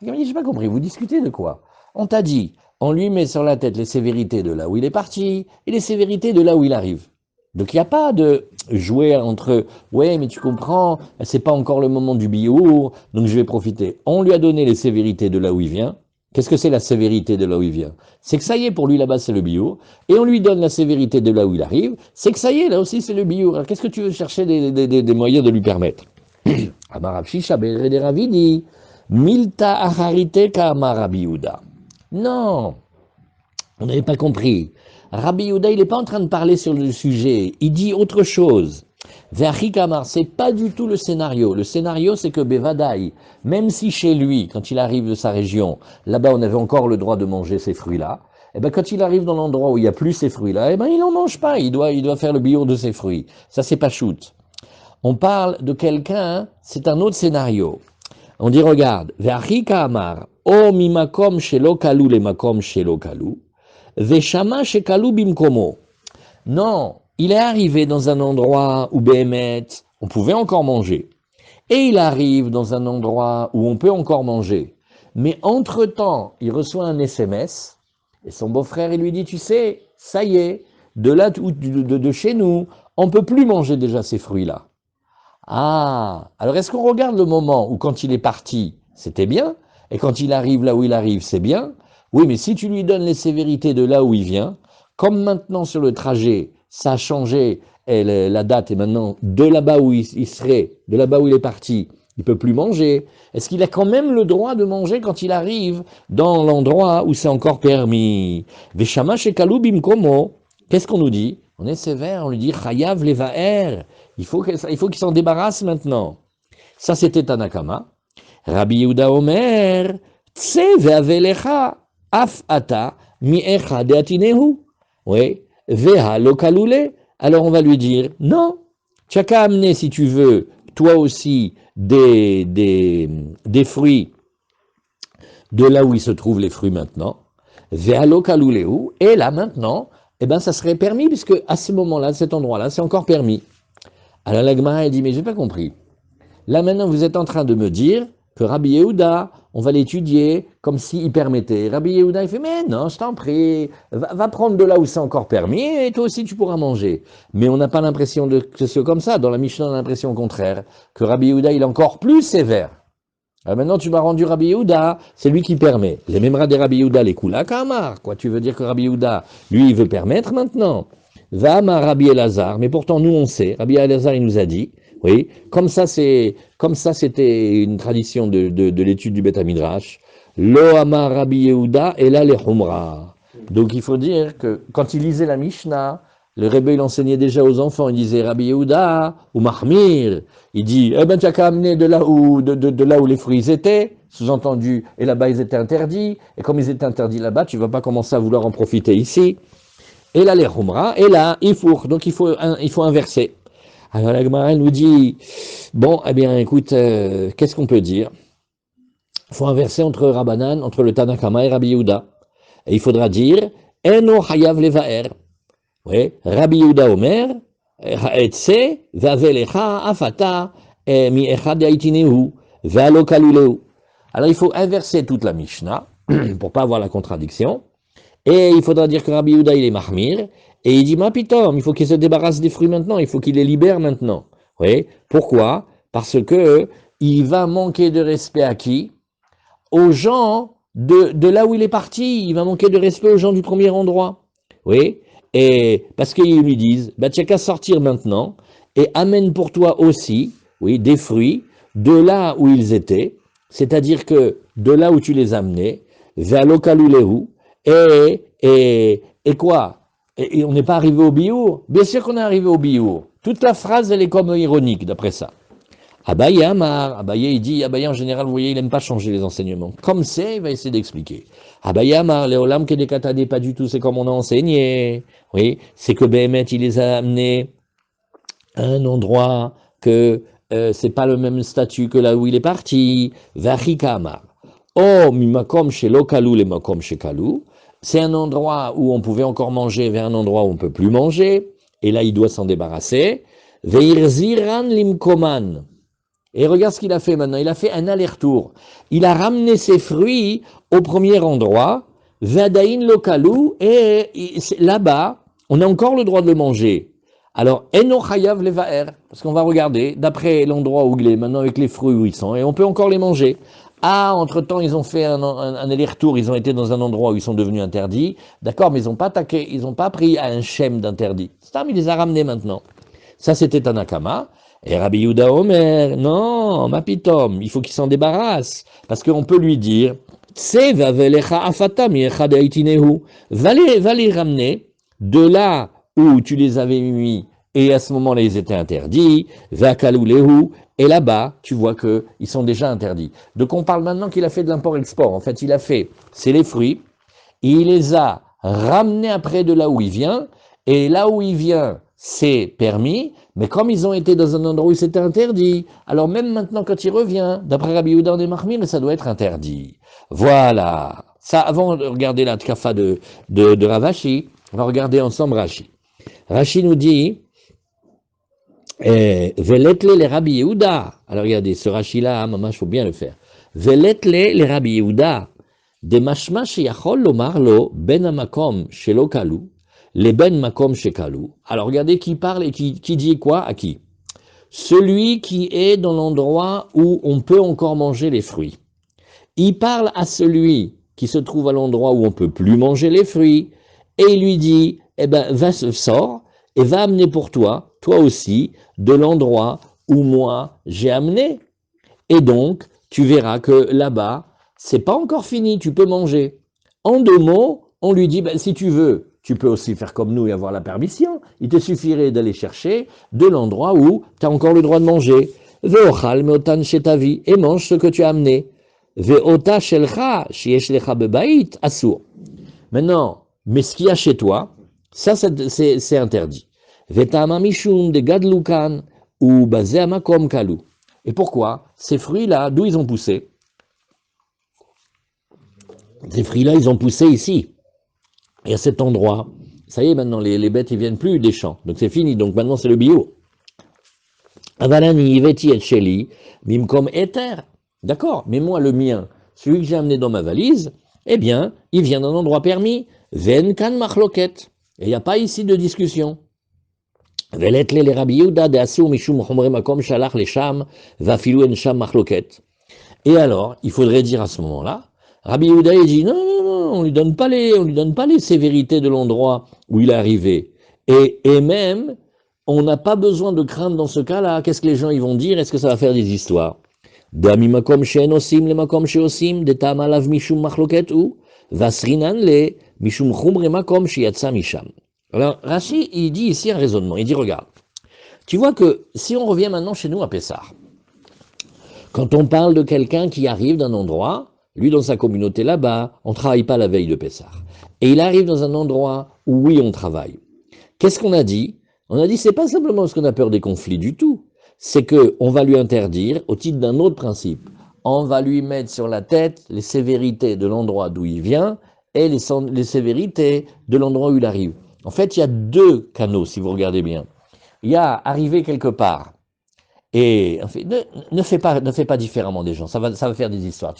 Il dit, j'ai pas compris, vous discutez de quoi? On t'a dit, on lui met sur la tête les sévérités de là où il est parti, et les sévérités de là où il arrive. Donc il n'y a pas de jouer entre, ouais, mais tu comprends, c'est pas encore le moment du biour, donc je vais profiter. On lui a donné les sévérités de là où il vient. Qu'est-ce que c'est la sévérité de là où il vient? C'est que ça y est, pour lui là-bas c'est le biour, et on lui donne la sévérité de là où il arrive, c'est que ça y est, là aussi c'est le biour. Alors qu'est-ce que tu veux chercher des moyens de lui permettre? Amarabshisha Berederavidhi, Milta Acharite Kama Rabbi Yehuda. Non, on n'avait pas compris. Rabbi Yehuda, il n'est pas en train de parler sur le sujet, il dit autre chose. Ve'achikamar, c'est pas du tout le scénario. Le scénario, c'est que Bevadaï, même si chez lui, quand il arrive de sa région, là-bas on avait encore le droit de manger ces fruits-là, et ben quand il arrive dans l'endroit où il n'y a plus ces fruits-là, et ben il n'en mange pas, il doit faire le biour de ses fruits. Ça, c'est pas shoot. On parle de quelqu'un, c'est un autre scénario. On dit, regarde, ve'achika amar, o mimakom shelo kalu le makom shelo kalu, ve'shama shekalu bimkomo. Non, il est arrivé dans un endroit où Béhémet, on pouvait encore manger. Et il arrive dans un endroit où on peut encore manger. Mais entre-temps, il reçoit un SMS, et son beau-frère, il lui dit, tu sais, ça y est, de là, de chez nous, on ne peut plus manger déjà ces fruits-là. Ah, alors est-ce qu'on regarde le moment où quand il est parti, c'était bien, et quand il arrive là où il arrive, c'est bien? Oui, mais si tu lui donnes les sévérités de là où il vient, comme maintenant sur le trajet, ça a changé, et la date est maintenant de là-bas où il serait, de là-bas où il est parti, il peut plus manger. Est-ce qu'il a quand même le droit de manger quand il arrive dans l'endroit où c'est encore permis? Veshama shekalu bimkomo. Qu'est-ce qu'on nous dit? On est sévère, on lui dit chayav levaer. Il faut qu'il s'en débarrasse maintenant. Ça, c'était Tanakama. Rabbi Yehuda Omer, tse ve'avelecha af ata mi'echa de'atinehu. Oui, veha lo kalule. Alors on va lui dire, non, tu n'as qu'à amener, si tu veux, toi aussi, des fruits de là où il se trouvent les fruits maintenant. Veha lo kaluleu. Et là, maintenant, eh ben, ça serait permis, puisque à ce moment-là, à cet endroit-là, c'est encore permis. Alors la Gemara, elle dit, mais j'ai pas compris. Là maintenant, vous êtes en train de me dire que Rabbi Yehuda, on va l'étudier comme s'il permettait. Rabbi Yehuda, il fait, mais non, je t'en prie, va prendre de là où c'est encore permis, et toi aussi tu pourras manger. Mais on n'a pas l'impression que c'est comme ça. Dans la Mishnah, on a l'impression au contraire, que Rabbi Yehuda, il est encore plus sévère. Alors maintenant, tu m'as rendu Rabbi Yehuda, c'est lui qui permet. Les mêmes des Rabbi Yehuda, les Kula Kamar, quoi. Tu veux dire que Rabbi Yehuda, lui, il veut permettre maintenant. Va ma Rabbi Elazar, mais pourtant nous on sait, Rabbi Elazar il nous a dit, oui, comme ça c'était une tradition de l'étude du Beth Midrash, Lo Amar Rabbi Yehuda et là les Humra. Donc il faut dire que quand il lisait la Mishnah, le Rebbe il enseignait déjà aux enfants, il disait Rabbi Yehuda ou Mahmir, il dit, eh ben tu as qu'à amener de là où les fruits étaient, sous-entendu, et là-bas ils étaient interdits, et comme ils étaient interdits là-bas, tu ne vas pas commencer à vouloir en profiter ici. Et là, les Humra, et là, il faut. Donc, il faut inverser. Alors, la Gemara nous dit, bon, eh bien, écoute, qu'est-ce qu'on peut dire? Il faut inverser entre Rabbanan, entre le Tanakama et Rabbi Yehuda. Et il faudra dire, Eno Hayav Levaer. Oui, Rabbi Yehuda Omer, Ha'etse, Vavelecha, Afata, Mi Echad Yaitinehu, Valo Kaluleu. Alors, il faut inverser toute la Mishnah, pour pas avoir la contradiction. Et il faudra dire que Rabbi Yehuda, il est mahmir, et il dit, ma pitom, il faut qu'il se débarrasse des fruits maintenant, il faut qu'il les libère maintenant. Oui, pourquoi? Parce que il va manquer de respect à qui? Aux gens de là où il est parti, il va manquer de respect aux gens du premier endroit. Oui, et parce qu'ils lui disent, bah, tu n'as qu'à sortir maintenant, et amène pour toi aussi, oui, des fruits de là où ils étaient, c'est-à-dire que de là où tu les amenais, vers l'okalulehu. Et quoi? Et on n'est pas arrivé au biour? Bien sûr qu'on est arrivé au biour. Toute la phrase, elle est comme ironique, d'après ça. Abaye Amar, Abaye, il dit, Abaye en général, vous voyez, il n'aime pas changer les enseignements. Comme c'est, il va essayer d'expliquer. Abaye Amar, Léolam Kedekatade, pas du tout, c'est comme on a enseigné. Oui, c'est que Béhémet, il les a amenés à un endroit que c'est pas le même statut que là où il est parti. Vachika Amar. Oh, mimakom shelo kalu le makom shekalu. C'est un endroit où on pouvait encore manger vers un endroit où on ne peut plus manger, et là il doit s'en débarrasser. Veirziran limkoman. Et regarde ce qu'il a fait maintenant, il a fait un aller-retour. Il a ramené ses fruits au premier endroit, Vadain lokalu, et là-bas, on a encore le droit de le manger. Alors, eno chayav levaer, parce qu'on va regarder, d'après l'endroit où il est, maintenant avec les fruits où ils sont, et on peut encore les manger. Ah, entre-temps, ils ont fait un aller-retour, ils ont été dans un endroit où ils sont devenus interdits. D'accord, mais ils n'ont pas attaqué, ils n'ont pas pris à un shem d'interdit. Stam, il les a ramenés maintenant. Ça, c'était Tanakama. Et Rabbi Yehuda Omer, non, ma pitom, il faut qu'il s'en débarrasse. Parce qu'on peut lui dire, va les ramener de là où tu les avais mis, et à ce moment-là, ils étaient interdits, va kalulehu, et là-bas, tu vois qu'ils sont déjà interdits. Donc on parle maintenant qu'il a fait de l'import-export. En fait, il a fait, c'est les fruits, il les a ramenés après de là où il vient, et là où il vient, c'est permis, mais comme ils ont été dans un endroit où c'était interdit, alors même maintenant quand il revient, d'après Rabbi Yehuda, on est mahmir, ça doit être interdit. Voilà. Ça, avant de regarder la tkafa de Ravashi, on va regarder ensemble Rashi. Rashi nous dit, Veletle les Rabbi Yehuda. Alors regardez, ce Rashi-là, maman, il faut bien le faire. Veletle les Rabbi Yehuda. De mashma sheyachol lomar lo ben amakom shelo kalu, les ben makom shekalu. Alors regardez qui parle et qui dit quoi à qui? Celui qui est dans l'endroit où on peut encore manger les fruits. Il parle à celui qui se trouve à l'endroit où on peut plus manger les fruits et il lui dit, eh ben, sors et va amener pour toi, toi aussi, de l'endroit où moi j'ai amené. Et donc, tu verras que là-bas, c'est pas encore fini, tu peux manger. En 2 mots, on lui dit, ben, si tu veux, tu peux aussi faire comme nous et avoir la permission. Il te suffirait d'aller chercher de l'endroit où tu as encore le droit de manger. Ve'ochal me'otan shetavi, et mange ce que tu as amené. Ve'ota shelcha sheyesh lecha bebait asur. Maintenant, mais ce qu'il y a chez toi, ça c'est interdit. Ve'tama mishum de gadlukan ou bazé amakom kalu. Et pourquoi? Ces fruits-là, d'où ils ont poussé? Ces fruits-là, ils ont poussé ici. Et à cet endroit, ça y est, maintenant, les bêtes, ils viennent plus des champs. Donc c'est fini. Donc maintenant, c'est le bio. Avalani, veti et sheli, mimkom eter. D'accord? Mais moi, le mien, celui que j'ai amené dans ma valise, eh bien, il vient d'un endroit permis. Ven kan machloket. Et il n'y a pas ici de discussion. Veletle les Rabbi Yehuda de asur mishum chomre makom shalach le sham, vafilu en sham machloket. Et alors, il faudrait dire à ce moment-là, Rabbi Yehuda il dit non, on lui donne pas les sévérités de l'endroit où il est arrivé. Et même, on n'a pas besoin de craindre dans ce cas-là. Qu'est-ce que les gens ils vont dire? Est-ce que ça va faire des histoires? Dami makom she'en osim le makom she'osim de ta'am alav mishum machloket ou vasrinan le mishum chumre makom she'yatsa misham. Alors, Rashi, il dit ici un raisonnement. Il dit, regarde, tu vois que si on revient maintenant chez nous à Pessah, quand on parle de quelqu'un qui arrive d'un endroit, lui dans sa communauté là-bas, on ne travaille pas la veille de Pessah. Et il arrive dans un endroit où oui, on travaille. Qu'est-ce qu'on a dit? On a dit, c'est pas simplement parce qu'on a peur des conflits du tout. C'est qu'on va lui interdire, au titre d'un autre principe, on va lui mettre sur la tête les sévérités de l'endroit d'où il vient et les sévérités de l'endroit où il arrive. En fait, il y a 2 canaux, si vous regardez bien. Il y a arriver quelque part, et en fait, ne fais pas différemment des gens, ça va faire des histoires.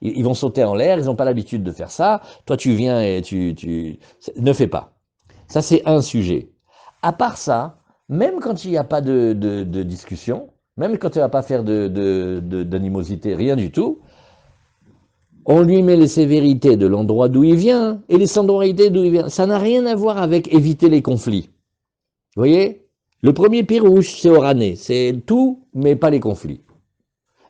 Ils vont sauter en l'air, ils n'ont pas l'habitude de faire ça, toi tu viens et ne fais pas. Ça c'est un sujet. À part ça, même quand il n'y a pas de discussion, même quand tu ne vas pas faire d'animosité, rien du tout, on lui met les sévérités de l'endroit d'où il vient et les sévérités d'où il vient. Ça n'a rien à voir avec éviter les conflits. Vous voyez? Le premier pirouche, c'est orané, c'est tout, mais pas les conflits.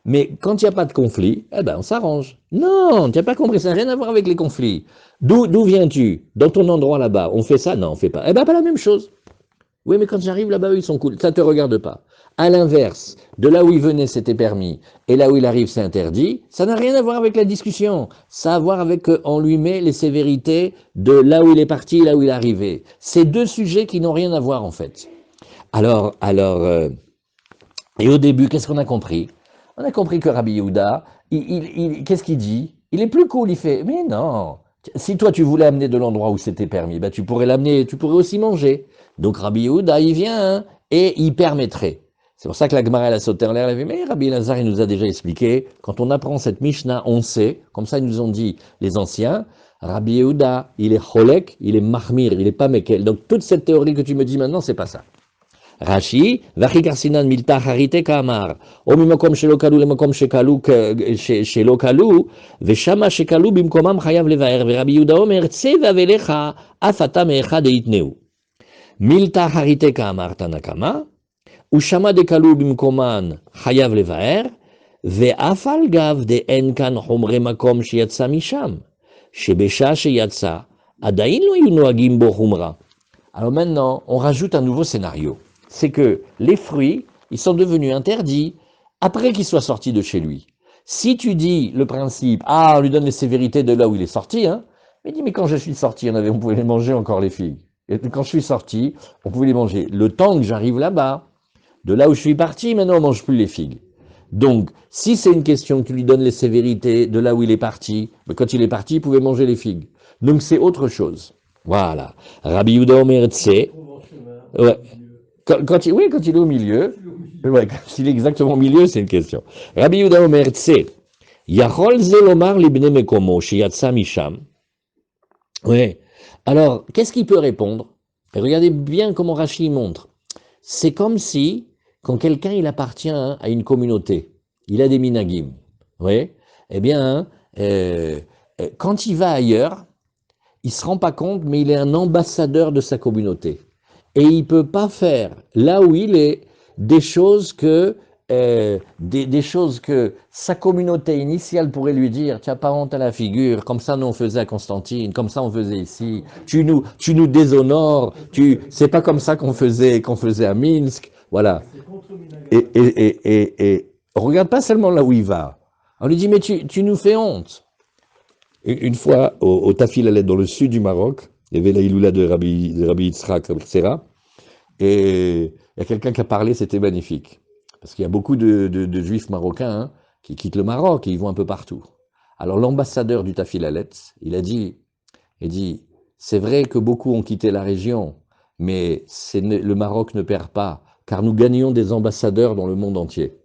Mais quand il n'y a pas de conflit, eh ben on s'arrange. Non, tu n'as pas compris, ça n'a rien à voir avec les conflits. D'où viens-tu? Dans ton endroit là-bas, on fait ça? Non, on fait pas. Eh ben pas la même chose. Oui, mais quand j'arrive là-bas, eux, ils sont cool. Ça ne te regarde pas. À l'inverse, de là où il venait, c'était permis, et là où il arrive, c'est interdit. Ça n'a rien à voir avec la discussion. Ça a à voir avec qu'on lui met les sévérités de là où il est parti et là où il est arrivé. C'est 2 sujets qui n'ont rien à voir, en fait. Et au début, qu'est-ce qu'on a compris? On a compris que Rabbi Yehuda, qu'est-ce qu'il dit? Il est plus cool, il fait, mais non, si toi tu voulais amener de l'endroit où c'était permis, ben tu pourrais l'amener, tu pourrais aussi manger. Donc Rabbi Yehuda, il vient, hein, et il permettrait. C'est pour ça que la Gemara, elle a sauté en l'air, elle a dit, mais Rabbi Lazare, il nous a déjà expliqué, quand on apprend cette Mishnah, on sait, comme ça ils nous ont dit les anciens, Rabbi Yehuda, il est cholek, il est mahmir, il est pas mekel. Donc toute cette théorie que tu me dis maintenant, c'est pas ça. Rashi, Vachi Karsinan Milta Harite Kamar, O Mimakom Shelo Kalu Lemakom Shelo Kalu, Veshama Shekalu Bimkomam Chayav Levaer, Rabbi Yehuda Omer, Tseva Velecha, Afata Meecha Deitneu. Milta Harite Kamar Tanakama, Ushama de Kalu Bimkoman Chayav Levaer, Ve'afal Gav de Enkan Homre Makom Shiatsa Misham, Shebesha Sheyatsa, Adain Lo Yunoagim Bo Humra. Alors maintenant, on rajoute un nouveau scénario. C'est que les fruits, ils sont devenus interdits après qu'il soit sorti de chez lui. Si tu dis le principe, on lui donne les sévérités de là où il est sorti, hein, mais dis, mais quand je suis sorti, on pouvait les manger encore les filles. Et quand je suis sorti, on pouvait les manger. Le temps que j'arrive là-bas, de là où je suis parti, maintenant on mange plus les figues. Donc, si c'est une question que tu lui donnes les sévérités de là où il est parti, mais quand il est parti, il pouvait manger les figues. Donc c'est autre chose. Voilà. Rabbi Yehuda Omer Tse, ouais. Quand il est au milieu, ouais, quand il est exactement au milieu, c'est une question. Rabbi Yehuda Omer Tse, Yachol ze lomar libne mekomo, sheyatsa misham. Ouais. Alors, qu'est-ce qu'il peut répondre? Et regardez bien comment Rashi montre. C'est comme si, quand quelqu'un il appartient à une communauté, il a des minagim, oui, eh bien, quand il va ailleurs, il se rend pas compte, mais il est un ambassadeur de sa communauté. Et il peut pas faire, là où il est, des choses que, des choses que sa communauté initiale pourrait lui dire, tu n'as pas honte à la figure, comme ça nous on faisait à Constantine, comme ça on faisait ici, tu nous déshonores, c'est pas comme ça qu'on faisait à Minsk, voilà. Et on regarde pas seulement là où il va. On lui dit, mais tu nous fais honte. Une fois, au Tafil Alet, dans le sud du Maroc, il y avait la Iloula de Rabbi Yitzhak, etc. Et il y a quelqu'un qui a parlé, c'était magnifique. Parce qu'il y a beaucoup de juifs marocains hein, qui quittent le Maroc et ils vont un peu partout. Alors l'ambassadeur du Tafil Alet, il dit, c'est vrai que beaucoup ont quitté la région, mais le Maroc ne perd pas, car nous gagnons des ambassadeurs dans le monde entier.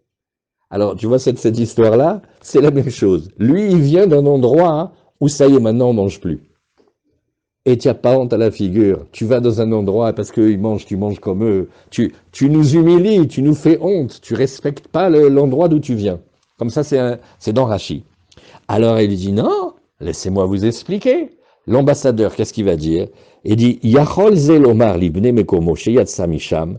Alors, tu vois, cette histoire-là, c'est la même chose. Lui, il vient d'un endroit hein, où ça y est, maintenant, on mange plus. Et tu n'as pas honte à la figure. Tu vas dans un endroit parce qu'ils mangent, tu manges comme eux. Tu nous humilies, tu nous fais honte. Tu respectes pas l'endroit d'où tu viens. Comme ça, c'est dans Rashi. Alors, il dit, non, laissez-moi vous expliquer. L'ambassadeur, qu'est-ce qu'il va dire? Il dit, Yachol zelomar libne mekomo sheyatsa misham,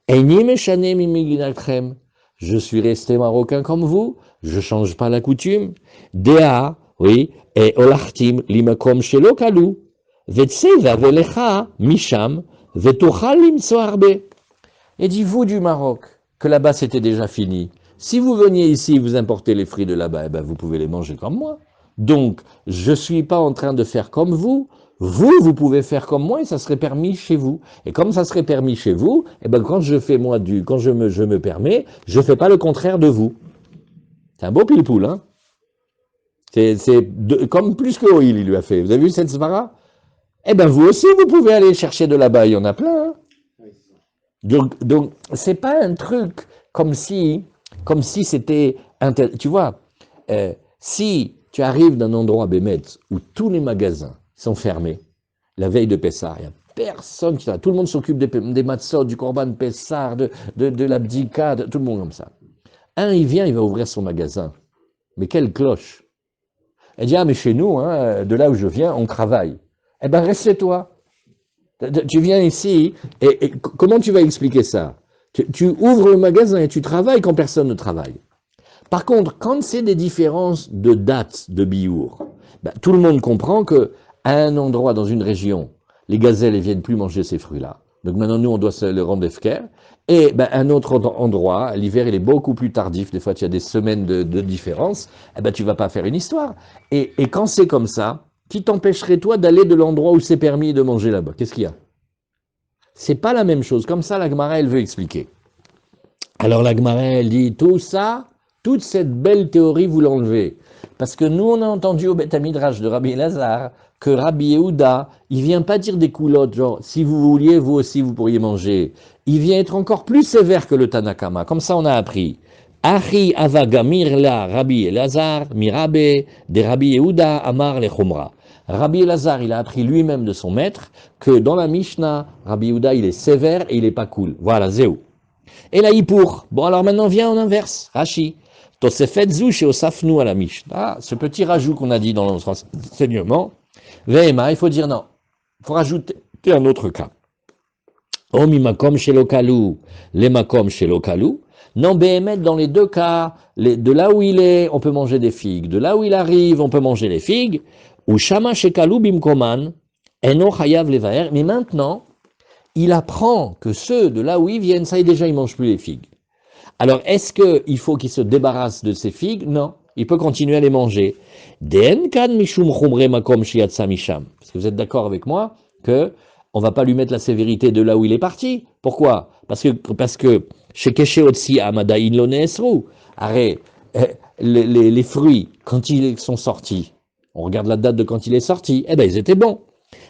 eini meshane mimiginachrem. Je suis resté marocain comme vous, je change pas la coutume. Dea, oui, et olachtim limakom shelo kalu. Vetseva velecha misham, vetochal limso arbe. Et dit, vous du Maroc, que là-bas c'était déjà fini. Si vous veniez ici, vous importez les fruits de là-bas, eh ben vous pouvez les manger comme moi. Donc, je suis pas en train de faire comme vous. Vous pouvez faire comme moi et ça serait permis chez vous. Et comme ça serait permis chez vous, eh ben quand je fais moi quand je me permets, je fais pas le contraire de vous. C'est un beau pile-poule, hein. Comme plus que Oil, il lui a fait. Vous avez vu cette svara? Eh ben vous aussi, vous pouvez aller chercher de là-bas, il y en a plein. Hein. Donc c'est pas un truc comme si c'était, tu vois, si tu arrives d'un endroit Bémet où tous les magasins sont fermés, la veille de Pessah, il n'y a personne qui tout le monde s'occupe des matzot, du korban Pessah, de l'abdika, tout le monde comme ça. Il vient, il va ouvrir son magasin. Mais quelle cloche! Elle dit, ah mais chez nous, hein, de là où je viens, on travaille. Eh ben reste chez toi. Tu viens ici, et comment tu vas expliquer ça? Tu ouvres le magasin et tu travailles quand personne ne travaille. Par contre, quand c'est des différences de date de biour, ben, tout le monde comprend que à un endroit dans une région, les gazelles ne viennent plus manger ces fruits-là. Donc maintenant, nous, on doit se le rendre efker. Et ben, un autre endroit, l'hiver, il est beaucoup plus tardif. Des fois, tu as des semaines de différence. Eh ben, tu vas pas faire une histoire. Et quand c'est comme ça, qui t'empêcherait, toi, d'aller de l'endroit où c'est permis de manger là-bas? Qu'est-ce qu'il y a? C'est pas la même chose. Comme ça, la Gemara, elle veut expliquer. Alors la Gemara, elle dit, tout ça, toute cette belle théorie, vous l'enlevez. Parce que nous, on a entendu au Beth Midrash de Rabbi Elazar que Rabbi Yehuda, il vient pas dire des coulottes, genre, si vous vouliez, vous aussi, vous pourriez manger. Il vient être encore plus sévère que le Tanakama. Comme ça, on a appris. Achi avagamir la Rabbi Elazar, mirabe, de Rabbi Yehuda, amar le chumra. Rabbi Elazar, il a appris lui-même de son maître que dans la Mishnah, Rabbi Yehuda, il est sévère et il est pas cool. Voilà, zéou. Et là, pour. Bon, alors maintenant, viens en inverse. Rashi. Tosefet zou chez Osafnu à la Mishnah. Ah, ce petit rajout qu'on a dit dans notre enseignement. Vema, il faut dire non. Il faut rajouter un autre cas. Omi makom chez lokalou, les makom chez lokalou. Non, Béhémet, dans les deux cas, de là où il est, on peut manger des figues. De là où il arrive, on peut manger les figues. Ou shama chez kalou bimkoman, eno chayav levaer. Mais maintenant, il apprend que ceux de là où ils viennent, ça y est déjà, ils ne mangent plus les figues. Alors, est-ce qu'il faut qu'il se débarrasse de ces figues? Non, il peut continuer à les manger. Parce que vous êtes d'accord avec moi que on va pas lui mettre la sévérité de là où il est parti. Pourquoi? Parce que chez Keshe Otsi Amadaïn Lo Neesru, arrête, les fruits, quand ils sont sortis, on regarde la date de quand il est sorti, eh ben ils étaient bons.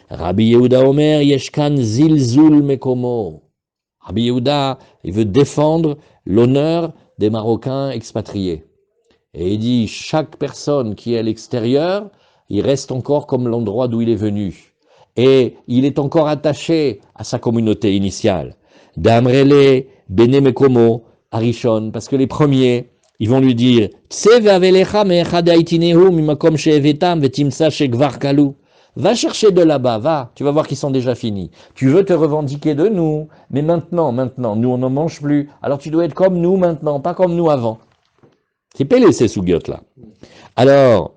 Rabbi Yehuda Omer, Yeshkan Zilzul Mekomo. Rabbi Yehuda, il veut défendre l'honneur des Marocains expatriés. Et il dit, chaque personne qui est à l'extérieur, il reste encore comme l'endroit d'où il est venu. Et il est encore attaché à sa communauté initiale. Damrele, Bene Mekomo, Arishon, parce que les premiers, ils vont lui dire, va chercher de là-bas, va, tu vas voir qu'ils sont déjà finis. Tu veux te revendiquer de nous, mais maintenant, nous on n'en mange plus. Alors tu dois être comme nous maintenant, pas comme nous avant. C'est pélé ces sougiotes-là. Alors,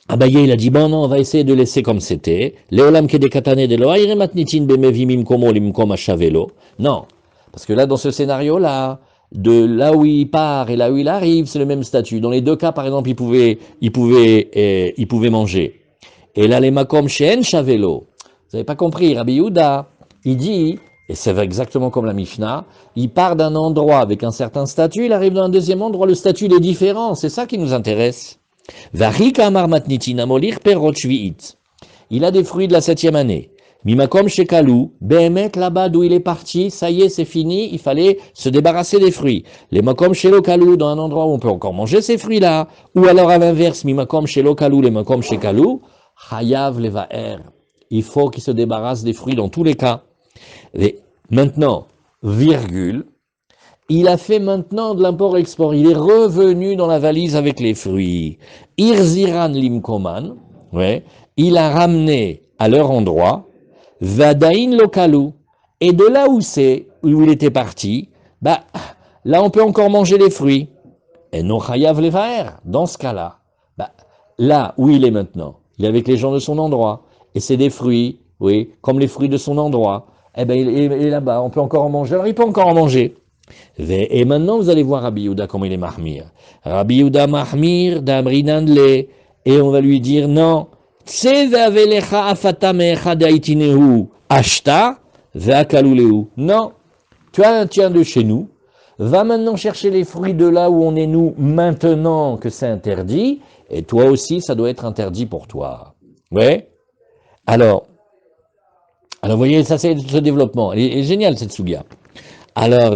Abaye, il a dit, bon non, on va essayer de laisser comme c'était. Léolam kedekatane de loaire matnitin bemevimim komo limkom achavelo. Non, parce que là, dans ce scénario-là, de là où il part et là où il arrive, c'est le même statut. Dans les deux cas, par exemple, il pouvait manger. Et là, les makom shen chavelo. Vous n'avez pas compris, Rabbi Yehuda, il dit, et c'est exactement comme la Mishnah, il part d'un endroit avec un certain statut, il arrive dans un deuxième endroit, le statut il est différent, c'est ça qui nous intéresse. Il a des fruits de la 7e année. Mimakom shekalou, behemet là-bas d'où il est parti, ça y est, c'est fini, il fallait se débarrasser des fruits. Les makom shelokalou, dans un endroit où on peut encore manger ces fruits-là, ou alors à l'inverse, mimakom shelokalou, les makom shekalou, chayav levaer. Il faut qu'il se débarrasse des fruits dans tous les cas. Et maintenant, virgule, il a fait maintenant de l'import-export. Il est revenu dans la valise avec les fruits. Irziran limkoman, ouais, il a ramené à leur endroit, vadain lokalou. Et de là où il était parti, bah, là on peut encore manger les fruits. Et no chayav levaer, dans ce cas-là, bah, là où il est maintenant, il est avec les gens de son endroit, et c'est des fruits, oui, comme les fruits de son endroit. Eh ben, il est là-bas, on peut encore en manger. Alors il peut encore en manger. Et maintenant, vous allez voir Rabbi Yehuda comment il est mahmir. Rabbi Yehuda mahmir d'amrinanle. Et on va lui dire non. Ashta ve'akaluleu. Non. Tu as un tien de chez nous. Va maintenant chercher les fruits de là où on est nous maintenant que c'est interdit. Et toi aussi, ça doit être interdit pour toi. Ouais. Alors, vous voyez, ça c'est ce développement. Elle est géniale cette souga. Alors,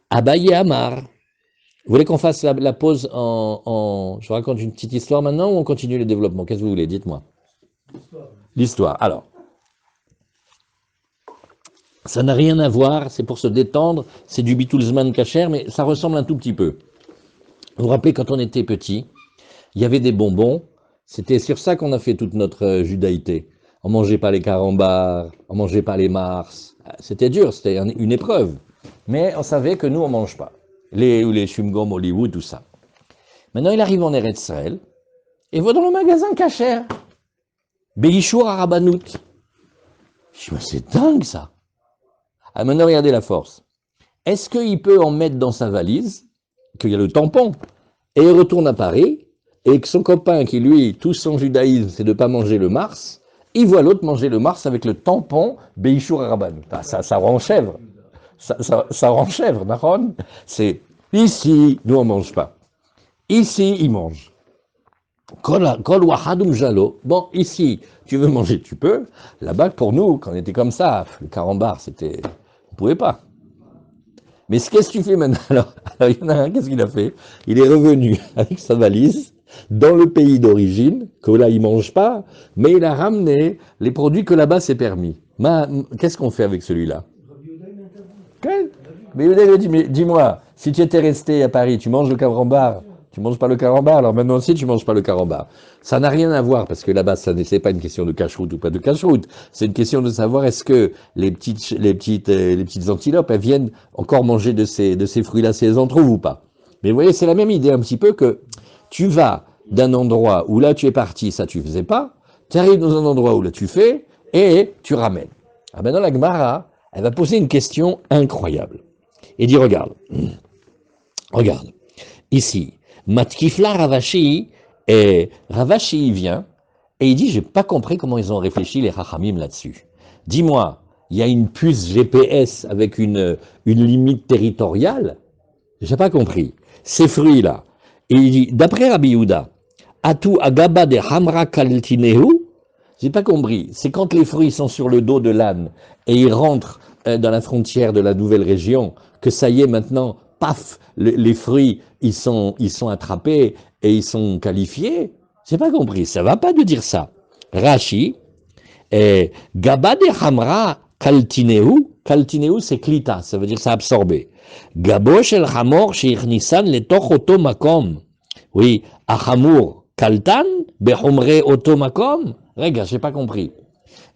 Abaye Amar, vous voulez qu'on fasse la pause je raconte une petite histoire maintenant ou on continue le développement? Qu'est-ce que vous voulez? Dites-moi. L'histoire. Alors, ça n'a rien à voir, c'est pour se détendre, c'est du Bitoulzman Kacher, mais ça ressemble un tout petit peu. Vous vous rappelez, quand on était petit, il y avait des bonbons, c'était sur ça qu'on a fait toute notre judaïté. On mangeait pas les carambars, on mangeait pas les mars. C'était dur, c'était une épreuve. Mais on savait que nous, on mange pas. Les chewing-gums, Hollywood, tout ça. Maintenant, il arrive en Eretz Israël, et va dans le magasin Kacher. Beishur Arabanout. Je me dis, c'est dingue ça. Ah, maintenant, regardez la force. Est-ce qu'il peut en mettre dans sa valise, qu'il y a le tampon, et il retourne à Paris, et que son copain, qui lui, tout son judaïsme, c'est de ne pas manger le mars, il voit l'autre manger le mars avec le tampon Beishur Arabanout. Ah, ça rend chèvre. Ça rend chèvre, Naron. C'est ici, nous on mange pas. Ici, ils mangent. Kol wahadum jalo. Bon, ici, tu veux manger, tu peux. Là-bas, pour nous, quand on était comme ça, le carambar, c'était, on pouvait pas. Mais qu'est-ce que tu fais maintenant? Alors, il y en a un, qu'est-ce qu'il a fait? Il est revenu avec sa valise dans le pays d'origine, que là, il mange pas, mais il a ramené les produits que là-bas, c'est permis. Qu'est-ce qu'on fait avec celui-là? Mais Yehuda dit, mais dis-moi, si tu étais resté à Paris, tu manges le carambar, tu manges pas le carambar, alors maintenant aussi tu manges pas le carambar. Ça n'a rien à voir, parce que là-bas, c'est pas une question de cache-route ou pas de cache-route, c'est une question de savoir est-ce que les petites antilopes, elles viennent encore manger de ces fruits-là, si elles en trouvent ou pas. Mais vous voyez, c'est la même idée un petit peu que tu vas d'un endroit où là tu es parti, ça tu faisais pas, tu arrives dans un endroit où là tu fais, et tu ramènes. Ah maintenant la Gemara, elle va poser une question incroyable. Et dit, regarde, ici, Matkifla Ravashi, et Ravashi il vient, et il dit, j'ai pas compris comment ils ont réfléchi les Chachamim là-dessus. Dis-moi, il y a une puce GPS avec une limite territoriale? J'ai pas compris. Ces fruits-là. Et il dit, d'après Rabbi Yehuda, Atu agaba de hamra kaltinehu, j'ai pas compris. C'est quand les fruits sont sur le dos de l'âne et ils rentrent dans la frontière de la nouvelle région que ça y est maintenant, paf, les fruits, ils sont attrapés et ils sont qualifiés. J'ai pas compris. Ça va pas de dire ça. Rashi, gaba de hamra kaltinehu c'est klita, ça veut dire ça absorbé. Gabo shel hamor sheichnisan letoch oto makom. Oui, ahamur kaltan behomre oto makom. Regarde, j'ai pas compris.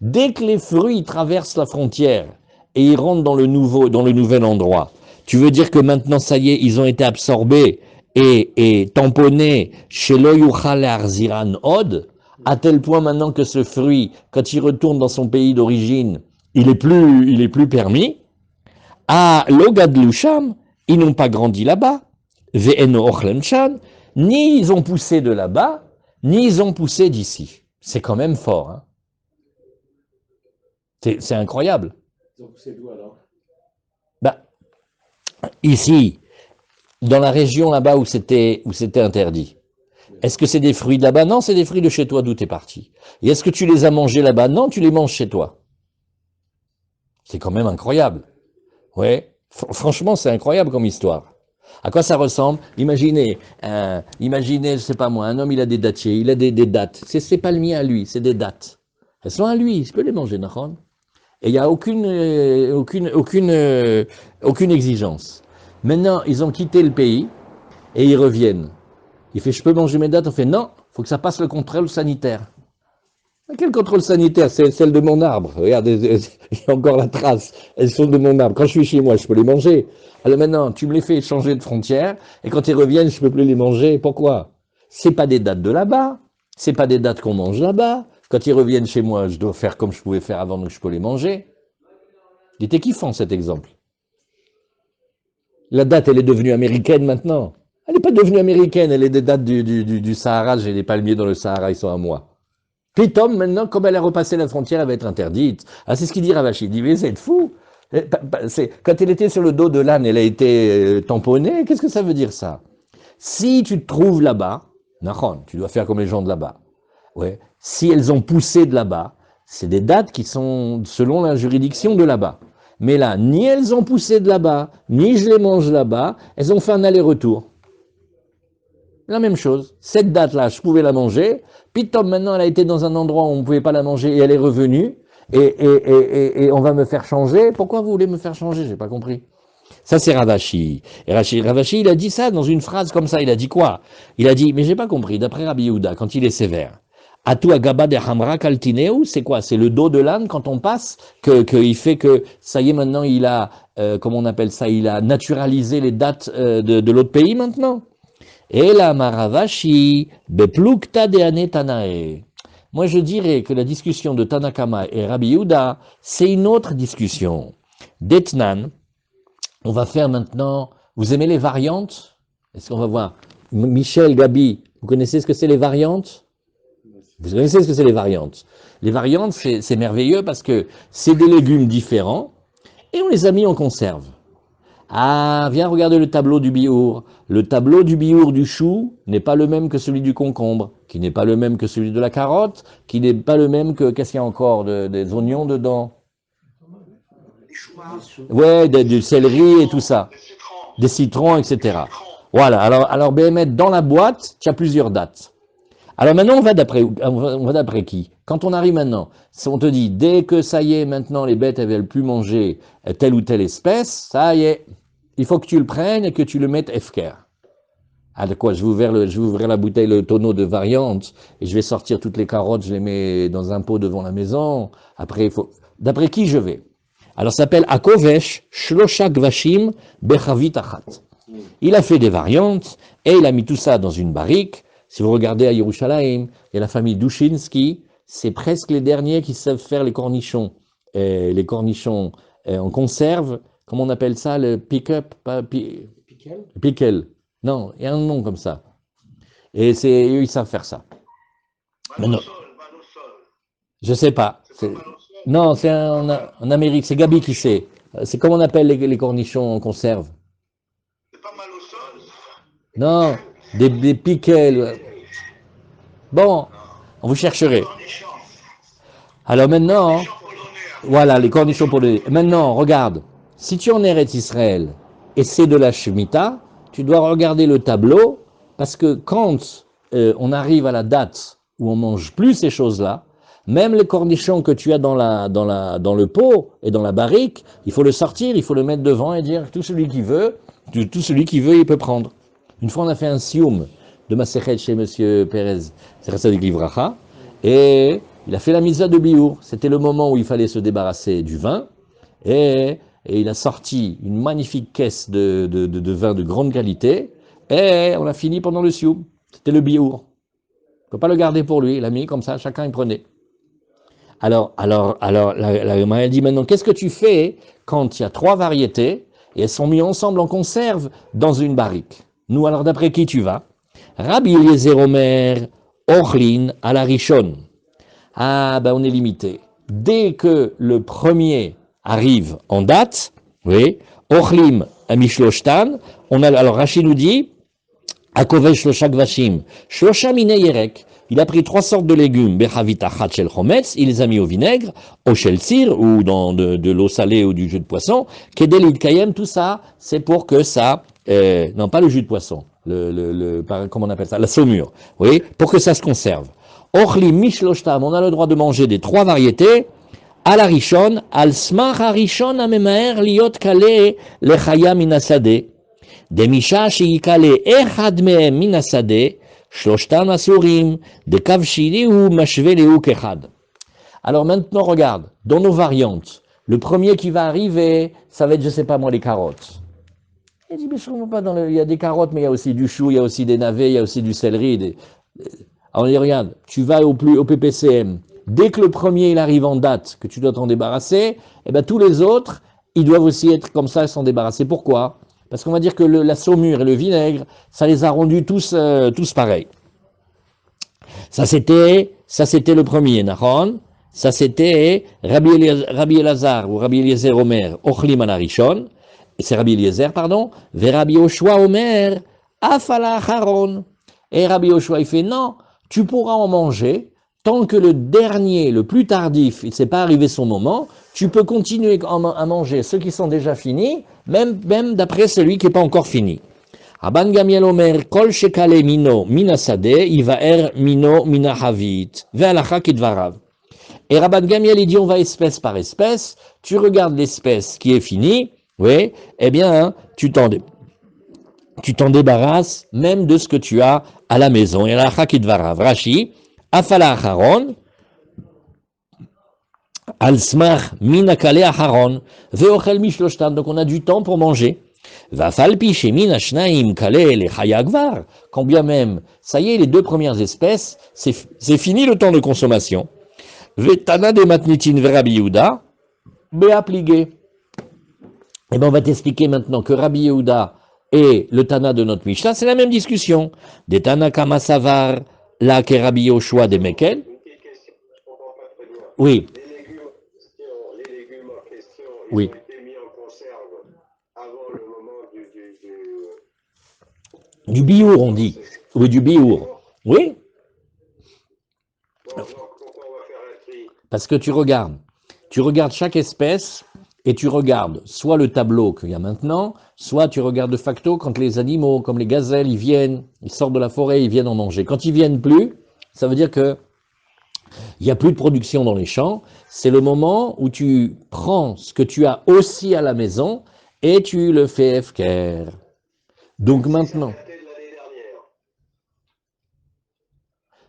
Dès que les fruits traversent la frontière et ils rentrent dans le nouvel endroit, tu veux dire que maintenant, ça y est, ils ont été absorbés et tamponnés chez l'oyuchal arziran od, à tel point maintenant que ce fruit, quand il retourne dans son pays d'origine, il est plus permis. À l'ogadlusham, ils n'ont pas grandi là-bas. Ve'eno ochlemshan, ni ils ont poussé de là-bas, ni ils ont poussé d'ici. C'est quand même fort, hein. C'est incroyable. Ils ont poussé d'où alors? Bah, ici, dans la région là-bas où c'était interdit, est-ce que c'est des fruits de là-bas? Non, c'est des fruits de chez toi d'où tu es parti. Et est-ce que tu les as mangés là-bas? Non, tu les manges chez toi. C'est quand même incroyable. Ouais, franchement, c'est incroyable comme histoire. À quoi ça ressemble? Imaginez, je sais pas moi, un homme, il a des dattiers, il a des dattes. C'est pas le mien à lui, c'est des dattes. Elles sont à lui, je peux les manger, Nahon. Et il n'y a aucune exigence. Maintenant, ils ont quitté le pays et ils reviennent. Il fait, je peux manger mes dattes? On fait, non, il faut que ça passe le contrôle sanitaire. Quel contrôle sanitaire? C'est celle de mon arbre. Regardez, il y a encore la trace. Elles sont de mon arbre. Quand je suis chez moi, je peux les manger. Alors maintenant, tu me les fais changer de frontière et quand ils reviennent, je ne peux plus les manger. Pourquoi? C'est pas des dattes de là-bas. C'est pas des dattes qu'on mange là-bas. Quand ils reviennent chez moi, je dois faire comme je pouvais faire avant, donc je peux les manger. Il était kiffant cet exemple. La date, elle est devenue américaine maintenant. Elle n'est pas devenue américaine, elle est des dates du Sahara. J'ai des palmiers dans le Sahara, ils sont à moi. Pitom, maintenant, comme elle a repassé la frontière, elle va être interdite. Ah, c'est ce qu'il dit Ravashi. Il dit, mais c'est fou. Quand elle était sur le dos de l'âne, elle a été tamponnée. Qu'est-ce que ça veut dire ça? Si tu te trouves là-bas, tu dois faire comme les gens de là-bas. Ouais. Si elles ont poussé de là-bas, c'est des dates qui sont selon la juridiction de là-bas. Mais là, ni elles ont poussé de là-bas, ni je les mange là-bas, elles ont fait un aller-retour. La même chose. Cette date-là, je pouvais la manger. Puis Tom, maintenant, elle a été dans un endroit où on ne pouvait pas la manger et elle est revenue. Et on va me faire changer. Pourquoi vous voulez me faire changer? J'ai pas compris. Ça, c'est Ravashi. Et Ravashi, il a dit ça dans une phrase comme ça. Il a dit quoi? Il a dit, mais j'ai pas compris. D'après Rabbi Yehuda, quand il est sévère, Atu agaba de hamra kaltineu, c'est quoi? C'est le dos de l'âne quand on passe, il fait que, ça y est, maintenant, il a, comment on appelle ça? Il a naturalisé les dates de l'autre pays maintenant. Et la maravashi, beplukta de anetanae. Moi, je dirais que la discussion de Tanakama et Rabbi Yehuda, c'est une autre discussion. D'Etnan, on va faire maintenant, vous aimez les variantes? Est-ce qu'on va voir? Michel, Gabi, vous connaissez ce que c'est les variantes? Vous connaissez ce que c'est les variantes? Les variantes, c'est merveilleux parce que c'est des légumes différents et on les a mis en conserve. Ah, viens regarder le tableau du biour. Le tableau du biour du chou n'est pas le même que celui du concombre, qui n'est pas le même que celui de la carotte, qui n'est pas le même que, qu'est-ce qu'il y a encore, des oignons dedans? Ouais, du céleri et tout ça. Des citrons, etc. Voilà, alors BMF, dans la boîte, tu as plusieurs dates. Alors maintenant, on va d'après qui? Quand on arrive maintenant, on te dit, dès que ça y est, maintenant, les bêtes, elles ne veulent plus manger telle ou telle espèce, ça y est, il faut que tu le prennes et que tu le mettes FKR. Ah, de quoi? Je vais ouvrir la bouteille, le tonneau de variante, et je vais sortir toutes les carottes, je les mets dans un pot devant la maison. Après, il faut... D'après qui je vais? Alors, ça s'appelle Akovesh Shlosha Gvashim Bechavit Achat. Il a fait des variantes, et il a mis tout ça dans une barrique. Si vous regardez à Yerushalayim, il y a la famille Dushinsky, c'est presque les derniers qui savent faire les cornichons. Les cornichons en conserve, comment on appelle ça, le pick-up, pickle. Non, il y a un nom comme ça. Et eux, ils savent faire ça. Manosol. Je sais pas. Non, c'est en Amérique, c'est Gabi qui sait. C'est comment on appelle les cornichons en conserve? C'est pas mal au sol? Non, des pickles. Bon, Non. vous Les chercherez. cornichons. Alors maintenant, Cornichons polonais voilà, les après. cornichons pour les... Maintenant, regarde, si tu en Eretz Israël et c'est de la Shemitah, tu dois regarder le tableau parce que quand on arrive à la date où on mange plus ces choses-là, même les cornichons que tu as dans le pot et dans la barrique, il faut le sortir, il faut le mettre devant et dire tout celui qui veut, tout celui qui veut, il peut prendre. Une fois, on a fait un sioum de Masechet chez Monsieur Pérez, c'est de Livracha, et il a fait la mitzvah de Biour. C'était le moment où il fallait se débarrasser du vin. Et il a sorti une magnifique caisse de vin de grande qualité. Et on a fini pendant le sioum. C'était le Biour. On ne peut pas le garder pour lui. Il a mis comme ça, chacun il prenait. Alors la Gemara dit maintenant, qu'est-ce que tu fais quand il y a trois variétés et elles sont mises ensemble en conserve dans une barrique? Nous, alors d'après qui tu vas? Rabbi Eliezer Omer, Ochlin, à la Rishon. Ah, ben on est limité. Dès que le premier arrive en date, oui, Ochlim Amishloshtan, on a, alors Rachid nous dit, Akovesh Shloshak Vashim, Shlosha Mine Yerek, il a pris trois sortes de légumes, Bechavit Achat Shel Chometz, il les a mis au vinaigre, au Shel Sir, ou dans de l'eau salée ou du jus de poisson, Kedel Kayem, tout ça, c'est pour que ça, non pas le jus de poisson, comment on appelle ça, la saumure, oui, pour que ça se conserve. Ochli mishloshtam, on a le droit de manger des trois variétés, à la rishon, al smach harishon amemaer liot kale lechaya minasade, demisha sheyikale echad mehem minasade, shloshtam asurim, de kavshili ou mashveleu kechad. Alors maintenant, regarde, dans nos variantes, le premier qui va arriver, ça va être, je sais pas moi, les carottes. Il dit, mais je ne comprends pas, il y a des carottes, mais il y a aussi du chou, il y a aussi des navets, il y a aussi du céleri, alors on dit, regarde, tu vas au PPCM, dès que le premier il arrive en date, que tu dois t'en débarrasser, eh ben, tous les autres, ils doivent aussi être comme ça et s'en débarrasser. Pourquoi? Parce qu'on va dire que la saumure et le vinaigre, ça les a rendus tous pareils. Ça c'était le premier, Nahon. Ça c'était Rabbi Elazar ou Rabbi Eliezer Omer, Ochlim Anarishon, c'est Rabbi Eliezer, pardon, Ve Rabbi Yoshua Omer, Afala Haron. Et Rabbi Yoshua, il fait non, tu pourras en manger tant que le dernier, le plus tardif, il ne s'est pas arrivé son moment, tu peux continuer à manger ceux qui sont déjà finis, même d'après celui qui n'est pas encore fini. Rabban Gamiel Omer, Kol Shekale Mino Minasade, Ivaer Mino Minahavit, Ve'alacha Kidvarav. Et Rabban Gamiel, il dit on va espèce par espèce, tu regardes l'espèce qui est finie, oui, eh bien, tu t'en débarrasses même de ce que tu as à la maison. Et la Chakidvarav, Rashi, Afala Acharon, Al Smach Minakale Acharon, Veochel Mishloshtan, donc on a du temps pour manger. Vafalpi Shemin Ashnaim Kale le Chayagvar, quand bien même, ça y est, les deux premières espèces, c'est fini le temps de consommation. Vetana de Matnitin Verabi Yehuda, Beapligé. Eh bien, on va t'expliquer maintenant que Rabbi Yehuda et le Tana de notre Mishnah, c'est la même discussion. Des Tana Kamasavar, là, que Rabbi Yoshua de Mekel. Une petite question, je ne comprends pas très bien. Oui, Les légumes en question, ils oui. ont été mis en conserve avant le moment Du biour, on dit. procès. Oui, du biour. Oui, Bon, donc pourquoi on va faire un tri? parce que tu regardes chaque espèce et tu regardes soit le tableau qu'il y a maintenant, soit tu regardes de facto quand les animaux, comme les gazelles, ils viennent, ils sortent de la forêt, ils viennent en manger. Quand ils viennent plus, ça veut dire que il n'y a plus de production dans les champs. C'est le moment où tu prends ce que tu as aussi à la maison et tu le fais FKR. Donc Si ça maintenant, datait de l'année dernière.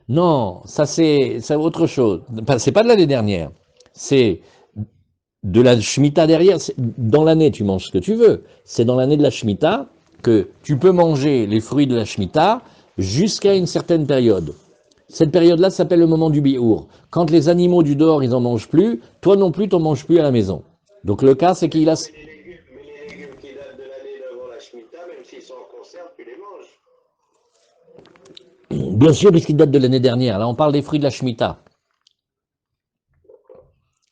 non, ça c'est autre chose. C'est pas de l'année dernière. C'est de la Shemitah derrière. Dans l'année, tu manges ce que tu veux. C'est dans l'année de la Shemitah que tu peux manger les fruits de la Shemitah jusqu'à une certaine période. Cette période-là s'appelle le moment du biour. Quand les animaux du dehors, ils n'en mangent plus, toi non plus, tu n'en manges plus à la maison. Donc le cas, c'est qu'il a... Mais les légumes qui datent de l'année d'avant la Shemitah, même s'ils sont en conserve, tu les manges. Bien sûr, puisqu'il date de l'année dernière. Là, on parle des fruits de la Shemitah.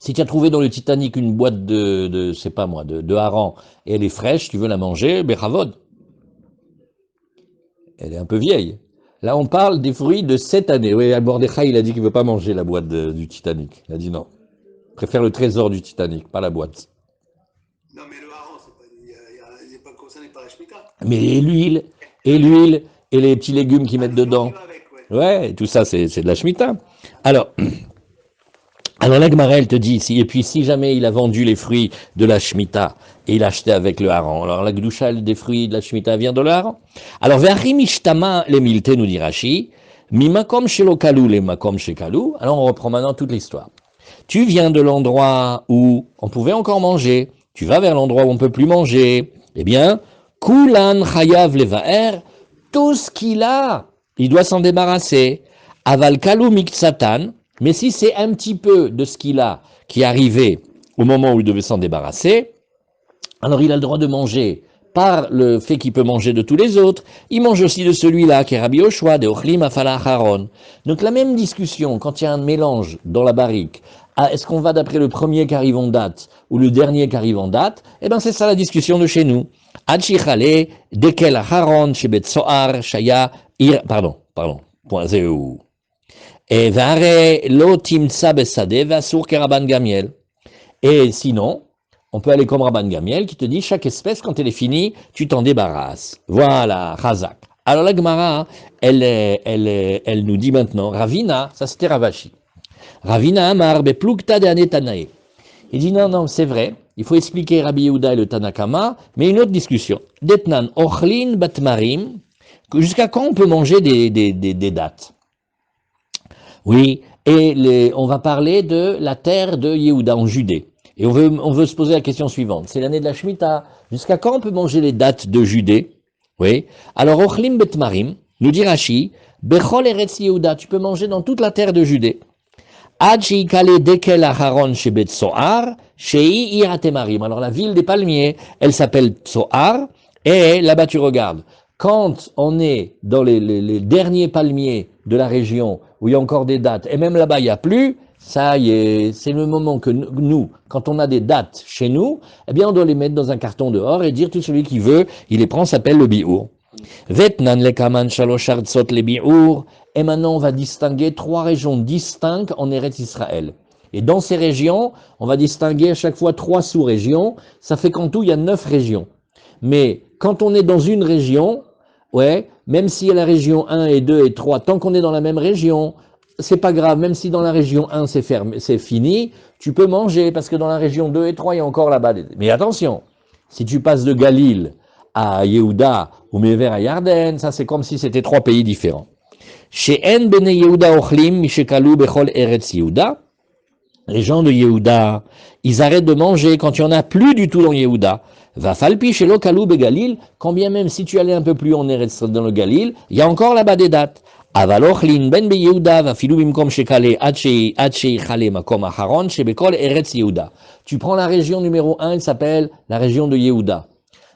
Si tu as trouvé dans le Titanic une boîte je sais pas moi, de hareng, et elle est fraîche, tu veux la manger, bechavod. Elle est un peu vieille. Là, on parle des fruits de cette année. Oui, Mordechai, il a dit qu'il ne veut pas manger la boîte du Titanic. Il a dit non. Il préfère le trésor du Titanic, pas la boîte. Non, mais le hareng, il n'est pas concerné par la Shemitah. Mais l'huile, et les petits légumes qu'ils mettent dedans. Ouais, tout ça, c'est de la Shemitah. Alors la Gemara, elle te dit ici, et puis si jamais il a vendu les fruits de la Shemitah, et il a acheté avec le hareng, alors la Gdusha des fruits de la Shemitah vient de le hareng. Alors, Ve'achimishtama les milte, nous dit Rashi, mimakom shelo kalou les makom shekalou. Alors on reprend maintenant toute l'histoire. Tu viens de l'endroit où on pouvait encore manger, tu vas vers l'endroit où on ne peut plus manger, eh bien, kulan chayav levaer, tout ce qu'il a, il doit s'en débarrasser. Aval kalou miktsatan, mais si c'est un petit peu de ce qu'il a qui est arrivé au moment où il devait s'en débarrasser, alors il a le droit de manger par le fait qu'il peut manger de tous les autres. Il mange aussi de celui-là qui est Rabbi Yoshua, de Ochlim Afala Haron. Donc la même discussion, quand il y a un mélange dans la barrique, est-ce qu'on va d'après le premier qui arrive en date ou le dernier qui arrive en date? Eh bien c'est ça la discussion de chez nous. Adchichale, Dekel Haron, Shebet Soar, Shaya, point zéro. Et Vare Lo Timtsa Besade, Vasur Keraban Gamiel. Et sinon, on peut aller comme Rabban Gamiel qui te dit chaque espèce, quand elle est finie, tu t'en débarrasses. Voilà, Chazak. Alors la Gemara, elle nous dit maintenant, Ravina, ça c'était Ravashi. Ravina Amar Beplukta de Anetanae. Il dit non, c'est vrai, il faut expliquer Rabbi Yehuda et le Tanakama, mais une autre discussion. Detnan Ochlin Batmarim, jusqu'à quand on peut manger des dattes? Oui, et on va parler de la terre de Yehuda en Judée. Et on veut se poser la question suivante. C'est l'année de la Shemitah. Jusqu'à quand on peut manger les dattes de Judée? Oui. Alors, Ochlim Betmarim, nous dit Rashi, Bechol Eretz Yehuda, tu peux manger dans toute la terre de Judée. Ad Sheikale Dekel Aharon Shebet Soar, Shei Iratemarim. Alors, la ville des palmiers, elle s'appelle Soar, et là-bas, tu regardes. Quand on est dans les derniers palmiers de la région, où il y a encore des dattes, et même là-bas, il n'y a plus, ça y est, c'est le moment que nous, quand on a des dates chez nous, eh bien on doit les mettre dans un carton dehors et dire tout celui qui veut, il les prend, s'appelle le bi'ur. Vetnan lekaman shalosh artzot le bi'ur. Et maintenant on va distinguer 3 régions distinctes en Eretz Israël. Et dans ces régions, on va distinguer à chaque fois 3 sous-régions. Ça fait qu'en tout il y a 9 régions. Mais quand on est dans une région, ouais, même s'il y a la région 1 et 2 et 3, tant qu'on est dans la même région, c'est pas grave, même si dans la région 1 c'est fermé, c'est fini, tu peux manger, parce que dans la région 2 et 3, il y a encore là-bas. Mais attention, si tu passes de Galil à Yehuda ou Mever à Yarden, ça c'est comme si c'était 3 pays différents. Chez En Bene Yehuda Ochlim, Mishekalu Bechol Eretz Yehuda, les gens de Yehuda, ils arrêtent de manger quand il n'y en a plus du tout dans Yehuda. Va falpi chez Lokalou Begalil, quand bien même si tu allais un peu plus en Eretz dans le Galil, il y a encore là-bas des dates. Avalochlin ben be Yehuda va filou bimkom shekale adshei chale makom aharon shebekol Eretz Yehuda. Tu prends la région numéro 1, elle s'appelle la région de Yehuda.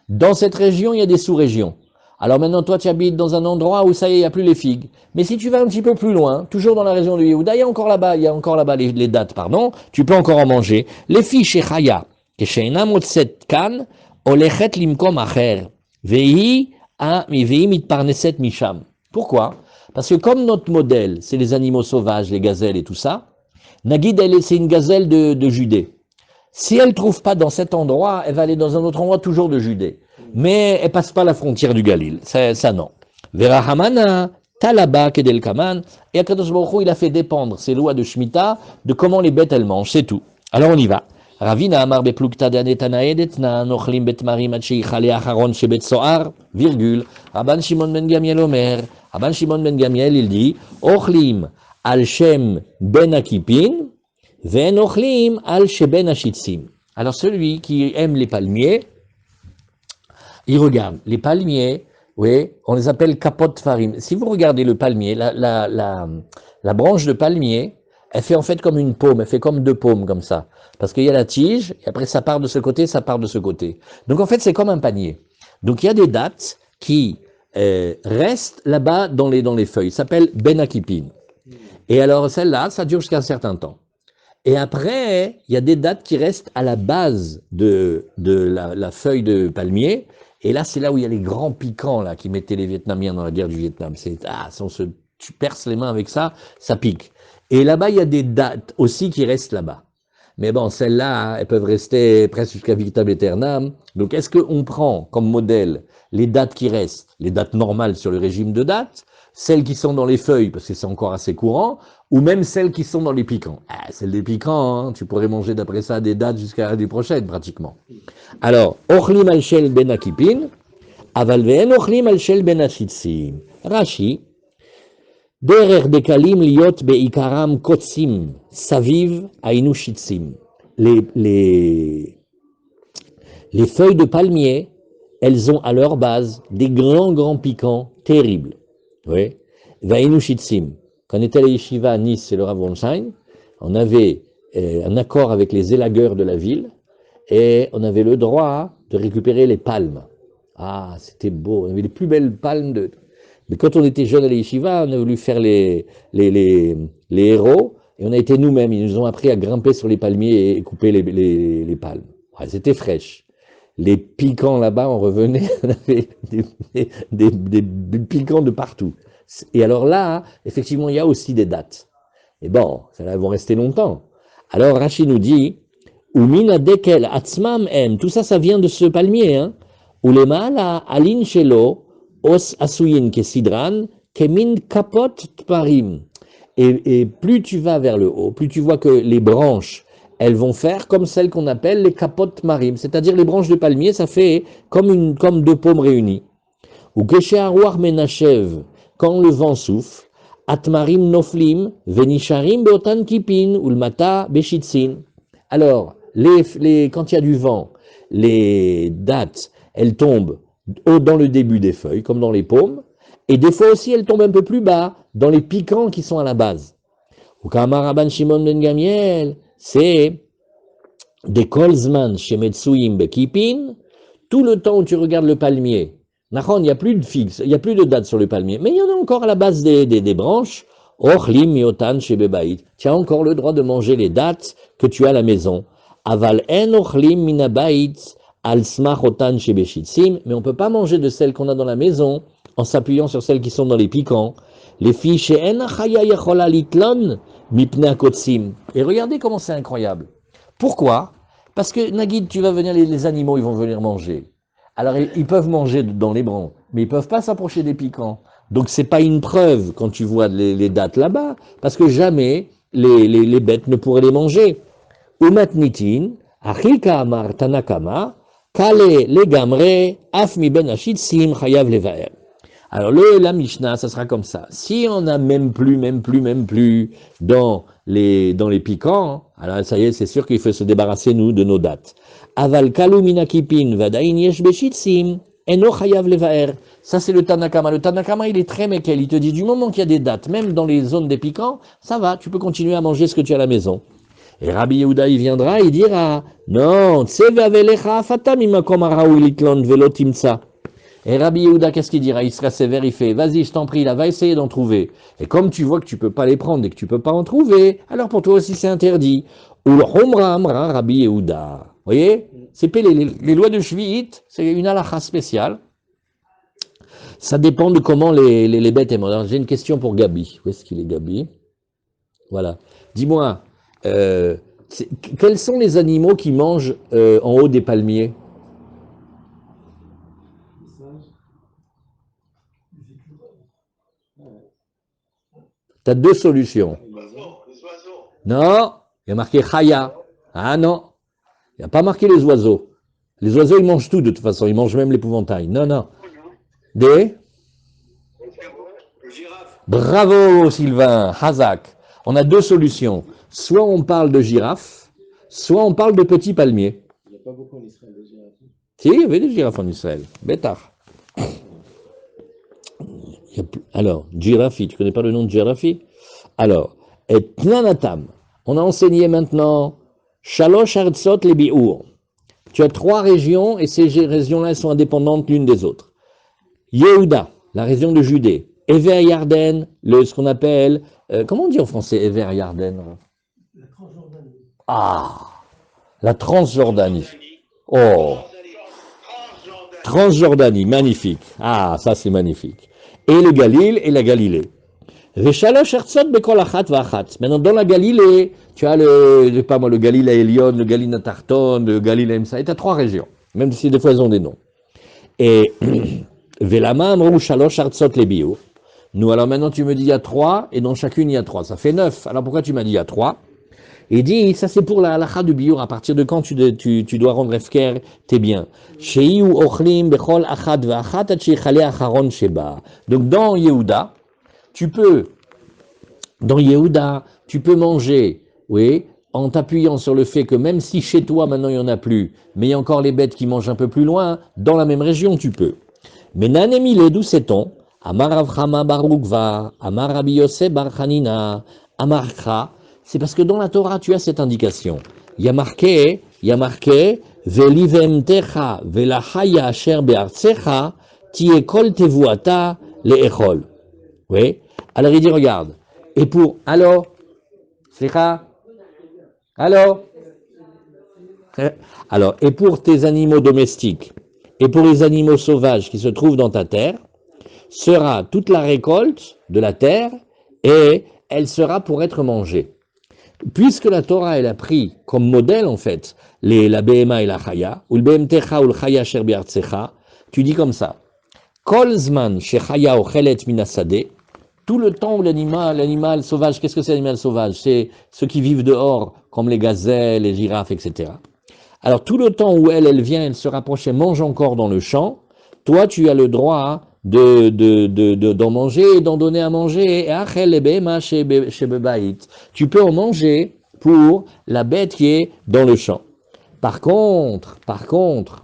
Dans cette région, il y a des sous-régions. Alors maintenant, toi, tu habites dans un endroit où ça y est, il n'y a plus les figues. Mais si tu vas un petit peu plus loin, toujours dans la région de Yehuda, il y a encore là-bas les dates, pardon, tu peux encore en manger. Les filles chez Chaya, kesheina motset kan, olechet limkom acher, vehi mitparneset misham. Pourquoi? Parce que comme notre modèle, c'est les animaux sauvages, les gazelles et tout ça, Nagid, c'est une gazelle de Judée. Si elle ne trouve pas dans cet endroit, elle va aller dans un autre endroit toujours de Judée. Mais elle passe pas la frontière du Galil. Ça non. Verahamana, Talaba, Kedel Kaman, et Akadosh Baruch Hu, il a fait dépendre ces lois de Shemitah de comment les bêtes elles mangent, c'est tout. Alors on y va. Ravina Amar Beplukta Danetanae Detnan, Ochlim Betmarim Atchei Chale Acharon Shebet Soar, virgule, Rabban Shimon ben Gamiel Omer, Rabban Shimon ben Gamiel, il dit, Ochlim al Shem ben Akipin, Ven Ochlim al Sheben Ashitzim. Alors celui qui aime les palmiers, il regarde, les palmiers, oui, on les appelle kapot farim. Si vous regardez le palmier, la branche de palmier, elle fait en fait comme une paume, elle fait comme 2 paumes comme ça. Parce qu'il y a la tige, et après ça part de ce côté, ça part de ce côté. Donc en fait c'est comme un panier. Donc il y a des dattes qui restent là-bas dans les feuilles, ça s'appelle Ben Akipin. Et alors celle-là, ça dure jusqu'à un certain temps. Et après, il y a des dattes qui restent à la base de la feuille de palmier. Et là, c'est là où il y a les grands piquants là, qui mettaient les Vietnamiens dans la guerre du Vietnam. Tu perces les mains avec ça, ça pique. Et là-bas, il y a des dattes aussi qui restent là-bas. Mais bon, celles-là, hein, elles peuvent rester presque jusqu'à vitam aeternam. Donc, est-ce qu'on prend comme modèle les dattes qui restent, les dattes normales sur le régime de dattes, celles qui sont dans les feuilles, parce que c'est encore assez courant, ou même celles qui sont dans les piquants? Ah, celles des piquants, hein, tu pourrais manger d'après ça des dattes jusqu'à l'année prochaine, pratiquement. Alors, ochlim al shel ben akipin, aval ve'en ochlim al shel ben achitzim. Rashi, derer dekalim liot beikaram kotsim, saviv ainu shitzim. Les feuilles de palmier, elles ont à leur base des grands piquants terribles. Oui. Vainu shitzim. Quand on était à la yeshiva à Nice, c'est le Rav Wonstein, on avait un accord avec les élagueurs de la ville et on avait le droit de récupérer les palmes. Ah, c'était beau. On avait les plus belles palmes de... Mais quand on était jeune à la yeshiva, on a voulu faire les héros et on a été nous-mêmes. Ils nous ont appris à grimper sur les palmiers et couper les palmes. Ouais, c'était fraîche. Les piquants là-bas, on revenait, on avait des piquants de partout. Et alors là, effectivement, il y a aussi des dattes. Et bon, ça vont rester longtemps. Alors Rachid nous dit, Umina dekel atzmam em, tout ça, ça vient de ce palmier, hein. Ulemala alin shelo os asuyin kesidran kemin kapot tparim. Et plus tu vas vers le haut, plus tu vois que les branches, elles vont faire comme celles qu'on appelle les capotes marim, c'est-à-dire les branches de palmier, ça fait comme deux paumes réunies. Ou kesheharuach menashev, quand le vent souffle, atmarim noflim, venisharim beotan kipin, ulmata beshitzin. Alors, quand il y a du vent, les dattes, elles tombent dans le début des feuilles, comme dans les paumes, et des fois aussi elles tombent un peu plus bas, dans les piquants qui sont à la base. Ou kamaraban Shimon ben Gamiel, c'est des kolzman chez Metsuim Bekipin, tout le temps où tu regardes le palmier. Il n'y a plus de fixe, il n'y a plus de dates sur le palmier, mais il y en a encore à la base des branches. Ochlim miotan chez Bebaït. Tu as encore le droit de manger les dates que tu as à la maison. Aval en ochlim minabait al smachotan chez Beshitzim, mais on ne peut pas manger de celles qu'on a dans la maison en s'appuyant sur celles qui sont dans les piquants. Les filles chez en chaya yachola litlon. Et regardez comment c'est incroyable. Pourquoi? Parce que, Nagid, tu vas venir, les animaux, ils vont venir manger. Alors, ils peuvent manger dans les branches, mais ils ne peuvent pas s'approcher des piquants. Donc, c'est pas une preuve quand tu vois les dates là-bas, parce que jamais les bêtes ne pourraient les manger. Umatnitin, achilka amar tanakama, kale legamre, afmi ben ashitsim, chayav levaer. Alors, la Mishnah, ça sera comme ça. Si on n'a même plus dans les piquants, alors ça y est, c'est sûr qu'il faut se débarrasser, nous, de nos dates. Aval kalu minakipin vadain yesh beshitzim, eno chayav levaer. Ça, c'est le Tanakama. Le Tanakama, il est très méquel. Il te dit, du moment qu'il y a des dates, même dans les zones des piquants, ça va, tu peux continuer à manger ce que tu as à la maison. Et Rabbi Yehuda, il viendra, il dira, non, tseve avelecha afatam imakom araou ilitlon velotimtsa. Et Rabbi Yehuda, qu'est-ce qu'il dira? Il sera sévère, il fait, vas-y, je t'en prie, là, va essayer d'en trouver. Et comme tu vois que tu peux pas les prendre et que tu peux pas en trouver, alors pour toi aussi c'est interdit. Ou le Homra Amra Rabbi Yehuda. Vous voyez? C'est les lois de Shvi'it, c'est une halakha spéciale. Ça dépend de comment les bêtes aiment. Alors, j'ai une question pour Gabi. Où est-ce qu'il est, Gabi? Voilà. Dis-moi, quels sont les animaux qui mangent en haut des palmiers? Tu as deux solutions. Les oiseaux. Non, il y a marqué Chaya. Ah non, il n'y a pas marqué les oiseaux. Les oiseaux, ils mangent tout de toute façon, ils mangent même l'épouvantail. Non, non. Des Girafe. Bravo Sylvain, Hazak. On a deux solutions. Soit on parle de girafes, soit on parle de petits palmiers. Il n'y a pas beaucoup en Israël de girafes. Si, il y avait des girafes en Israël. Bétar. Alors, Girafi, tu connais pas le nom de Girafi? Alors, et Tnanatam, on a enseigné maintenant Shalosh Artsot les Bi'ur. Tu as trois régions et ces régions-là sont indépendantes l'une des autres. Yehuda, la région de Judée. Ever Yarden, ce qu'on appelle, comment on dit en français Ever Yarden? La Transjordanie. Ah, la Transjordanie. Oh, Transjordanie, magnifique. Ah, ça c'est magnifique. Et le Galil et la Galilée. Veshalosh Herzot bekol achat vachat. Maintenant, dans la Galilée, tu as pas moi, le Galil à Elion, le Galil à Tarton, le Galil à Emsa, et tu as 3 régions, même si des fois elles ont des noms. Et Velama Amrou Shalosh Herzot les bio. Nous, alors maintenant tu me dis il y a 3, et dans chacune il y a 3. Ça fait 9. Alors pourquoi tu m'as dit il y a 3? Il dit, ça c'est pour la halakha du biour, à partir de quand tu dois rendre efker tes biens. Donc dans Yehuda, tu peux manger, oui, en t'appuyant sur le fait que même si chez toi maintenant il n'y en a plus, mais il y a encore les bêtes qui mangent un peu plus loin, dans la même région tu peux. Mais nanemile, d'où sait-on? Amar Avrahama Barukva, Amar Rabbi Yosef Bar Hanina, Amar Kra. C'est parce que dans la Torah, tu as cette indication. Il y a marqué, Velivemtecha velachaya asher be'artsecha tiekol tevuata le'echol. Oui. Alors il dit, regarde. Et pour, allô? Alors, et pour tes animaux domestiques, et pour les animaux sauvages qui se trouvent dans ta terre, sera toute la récolte de la terre, et elle sera pour être mangée. Puisque la Torah, elle a pris comme modèle, en fait, la Behema et la Chaya, ou le Behemtecha ou le Chaya Sher Be'artsecha, tu dis comme ça. Kol Zman Shechaya Ochelet Minasade, tout le temps où l'animal sauvage, qu'est-ce que c'est l'animal sauvage? C'est ceux qui vivent dehors, comme les gazelles, les girafes, etc. Alors, tout le temps où elle vient, elle se rapproche, elle mange encore dans le champ, toi, tu as le droit d'en manger et d'en donner à manger. Tu peux en manger pour la bête qui est dans le champ. Par contre,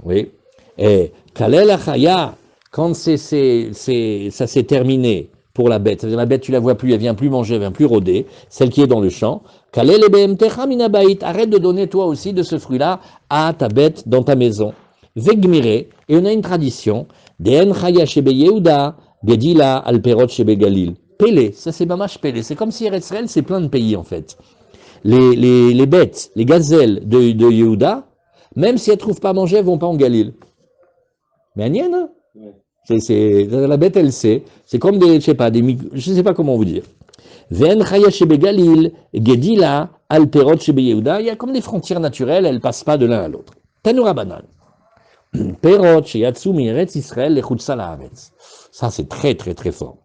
oui, et Kalel Achaya, quand ça s'est terminé pour la bête, c'est-à-dire la bête, tu la vois plus, elle vient plus manger, elle vient plus rôder, celle qui est dans le champ, Kalel Ebemtecha Minabait, arrête de donner toi aussi de ce fruit-là à ta bête dans ta maison. Vegmire, et on a une tradition, Den Chaya Shebe Yehuda, Gedila Alperot Shebe Galil. Pélé, ça c'est mamash Pélé, c'est comme si Eretz Israël, c'est plein de pays en fait. Les bêtes, les gazelles de Yehuda, même si elles ne trouvent pas à manger, elles ne vont pas en Galil. Mais Agnès, hein? La bête, elle sait. C'est comme des, je sais pas comment vous dire. Ven Chaya Shebe Galil, Gedila Alperot Shebe Yehuda, il y a comme des frontières naturelles, elles ne passent pas de l'un à l'autre. Tanura Banan. Perot, Sheyatsu, Eretz Israël, Lechutza Laaretz. Ça, c'est très, très, très fort.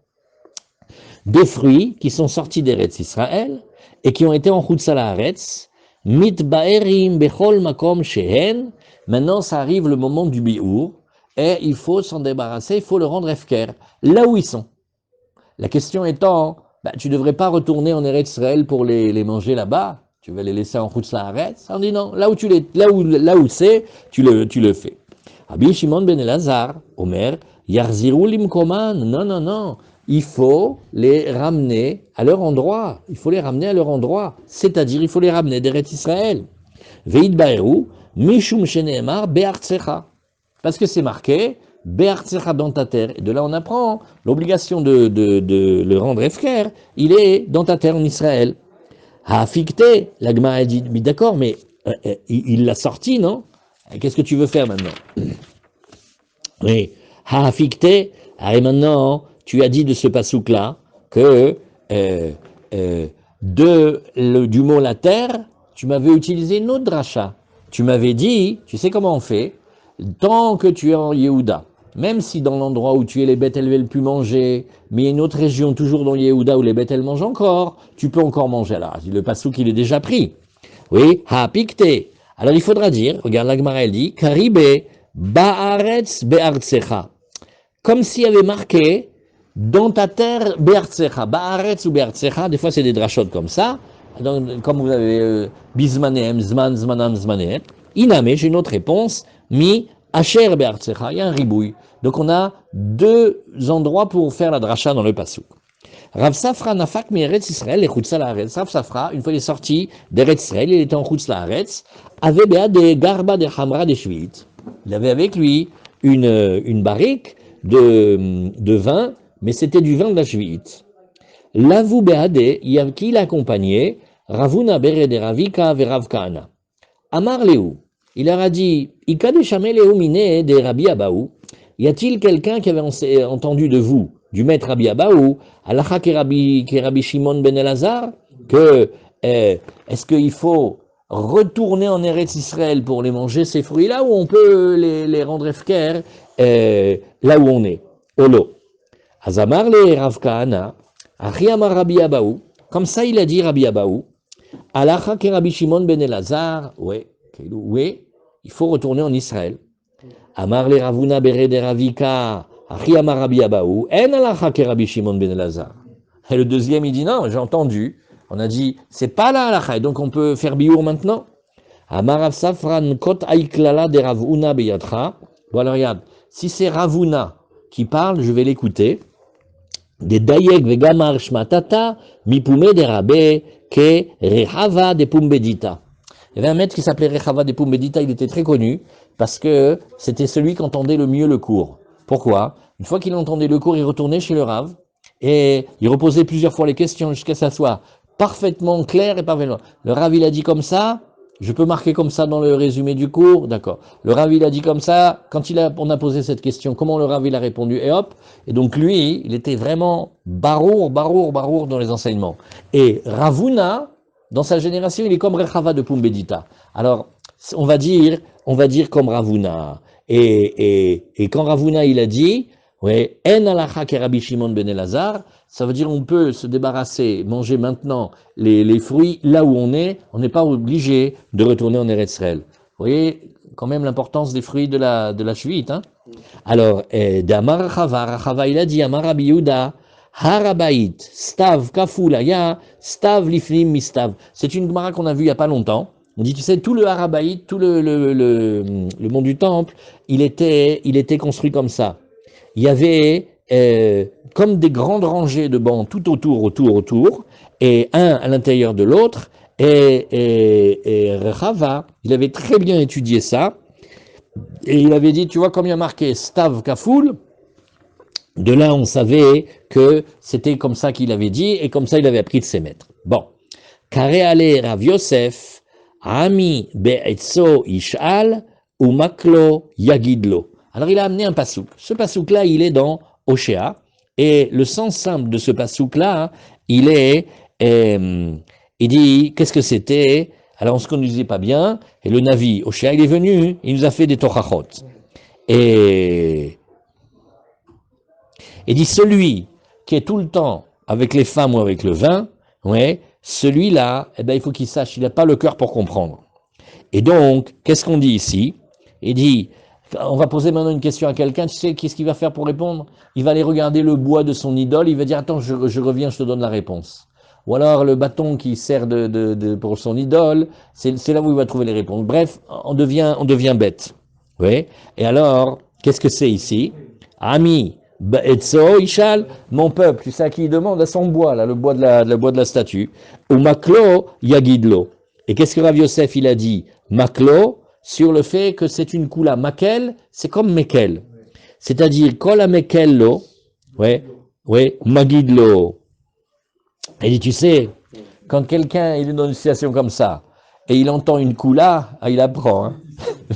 Des fruits qui sont sortis d'Eretz Israël et qui ont été en Chutza Laaretz, Mitbaerim Bechol Makom Shehen. Maintenant, ça arrive le moment du Biour et il faut s'en débarrasser, il faut le rendre efker, là où ils sont. La question étant, tu ne devrais pas retourner en Eretz Israël pour les manger là-bas, tu vas les laisser en Chutza Laaretz. On dit non, là où c'est, tu le fais. Rabbi Shimon ben Elazar, Omer, Yarziru limkoman, non, il faut les ramener à leur endroit, c'est-à-dire il faut les ramener d'Eretz Israël. Veid baeru, mishum sheneemar be'artsecha, parce que c'est marqué, be'artsecha dans ta terre, et de là on apprend l'obligation de le rendre efker, il est dans ta terre en Israël. Ha'afikte, la Gemara dit, mais d'accord, mais il l'a sorti, non? Qu'est-ce que tu veux faire maintenant? Oui. Ha'afikte, et maintenant, tu as dit de ce pasouk-là que du mot la terre, tu m'avais utilisé une autre dracha. Tu m'avais dit, tu sais comment on fait? Tant que tu es en Yehuda, même si dans l'endroit où tu es, les bêtes, elles ne veulent plus manger, mais il y a une autre région, toujours dans Yehuda, où les bêtes, elles mangent encore, tu peux encore manger là. Le pasouk, il est déjà pris. Oui, ha'apikte. Alors il faudra dire, regarde la Gemara, elle dit, Karibe ba'aretz be'artsecha. Comme s'il y avait marqué, dans ta terre, be'artsecha. Ba'aretz ou be'artsecha, des fois c'est des drachotes comme ça, donc, comme vous avez bismanehem, zmanam, zmanehem. Iname, j'ai une autre réponse, mi asher be'artsecha, il y a un ribouille. Donc on a 2 endroits pour faire la dracha dans le pasouk. Rav Safra nafak mi Eretz Israël et Chutza Laaretz. Rav Safra, une fois il est sorti d'Eretz Israël, il était en Chutza Laaretz, avait des garba de Hamra de Shvit. Il avait avec lui une barrique de vin, mais c'était du vin de la Shvit. L'avou Beade, qui l'accompagnait, Ravuna bere de Ravika ve Rav Kahana. Amar Léou, il leur a dit, Ika de Shamé Léou mine de Rabbi Abaou. Y a-t-il quelqu'un qui avait entendu de vous, du maître Rabbi Abaou, Alacha ke Rabbi Shimon ben Elazar, que est-ce qu'il faut retourner en Eretz Israël pour les manger, ces fruits-là, ou on peut les rendre efker là où on est, Olo. Azamar le Rav Kahana, Achi Amar Rabbi Abaou, comme ça il a dit Rabbi Abaou, Alacha ke Rabbi Shimon ben Elazar, ouais, il faut retourner en Israël. Amar le Ravuna bere de Ravika, Achi Amar Rabbi Abaou, en Alacha ke Rabbi Shimon ben Elazar. Et le deuxième il dit non, j'ai entendu. On a dit, c'est pas la halakha, donc on peut faire biour maintenant. Amarav Safran Kot Aiklala de Ravuna Beyatra. Bon alors regarde, si c'est Ravuna qui parle, je vais l'écouter. De Dayek Vegamar Shmatata, Mipume de Rabbe, Ke Rehava de Pumbedita. Il y avait un maître qui s'appelait Rehava de Pumbedita, il était très connu, parce que c'était celui qui entendait le mieux le cours. Pourquoi? Une fois qu'il entendait le cours, il retournait chez le Rav, et il reposait plusieurs fois les questions jusqu'à ce que ça soit parfaitement clair et parfaitement. Le Rav, il a dit comme ça, je peux marquer comme ça dans le résumé du cours, d'accord. Le Rav, il a dit comme ça, quand on a posé cette question, comment le Rav, il a répondu, et hop. Et donc lui, il était vraiment barour dans les enseignements. Et Ravuna, dans sa génération, il est comme Rechava de Pumbedita. Alors, on va dire comme Ravuna. Et quand Ravuna, il a dit, ouais, En alacha ke Rabbi Shimon ben Elazar, ça veut dire on peut se débarrasser, manger maintenant les fruits là où on n'est pas obligé de retourner en Eretz Israël. Vous voyez quand même l'importance des fruits de la Shuvit. Hein. Alors, d'Amar Rachava, il a dit, Amar Rabbi Yehuda, Harabait, Stav, Kafulaya, Stav, Lifnim, Mistav. C'est une Gemara qu'on a vue il n'y a pas longtemps. On dit, tu sais, tout le Harabait, tout le mont du Temple, il était construit comme ça. Il y avait comme des grandes rangées de bancs tout autour, et un à l'intérieur de l'autre, et Rava, il avait très bien étudié ça, et il avait dit, tu vois, comme il y a marqué Stav Kafoul, de là on savait que c'était comme ça qu'il avait dit, et comme ça il avait appris de ses maîtres. Bon, Kare ale Rav Yosef, Ami be'etzo ishal, ou maklo yagidlo. Alors il a amené un pasouk. Ce pasouk-là, il est dans Oshéa, et le sens simple de ce pasouk-là, il dit, qu'est-ce que c'était? Alors on se conduisait pas bien, et le Navi, Oshéa, il est venu, il nous a fait des tochachot. Et dit, celui qui est tout le temps avec les femmes ou avec le vin, ouais, celui-là, eh ben, il faut qu'il sache, il n'a pas le cœur pour comprendre. Et donc, qu'est-ce qu'on dit ici? Il dit, on va poser maintenant une question à quelqu'un, tu sais, qu'est-ce qu'il va faire pour répondre? Il va aller regarder le bois de son idole, il va dire, attends, je reviens, je te donne la réponse. Ou alors le bâton qui sert pour son idole, c'est là où il va trouver les réponses. Bref, on devient bête. Oui. Et alors, qu'est-ce que c'est ici? Ami, Etzo, Ishal, mon peuple, tu sais à qui il demande? À son bois, là, le bois de la statue. Ou Maklo, Yagidlo. Et qu'est-ce que Rav Yosef, il a dit? Maklo, sur le fait que c'est une koula. Makel, c'est comme Mekel. C'est-à-dire, Kol Mekello, ouais, Magidlo. Il dit, tu sais, quand quelqu'un il est dans une situation comme ça, et il entend une koula, il apprend. Hein.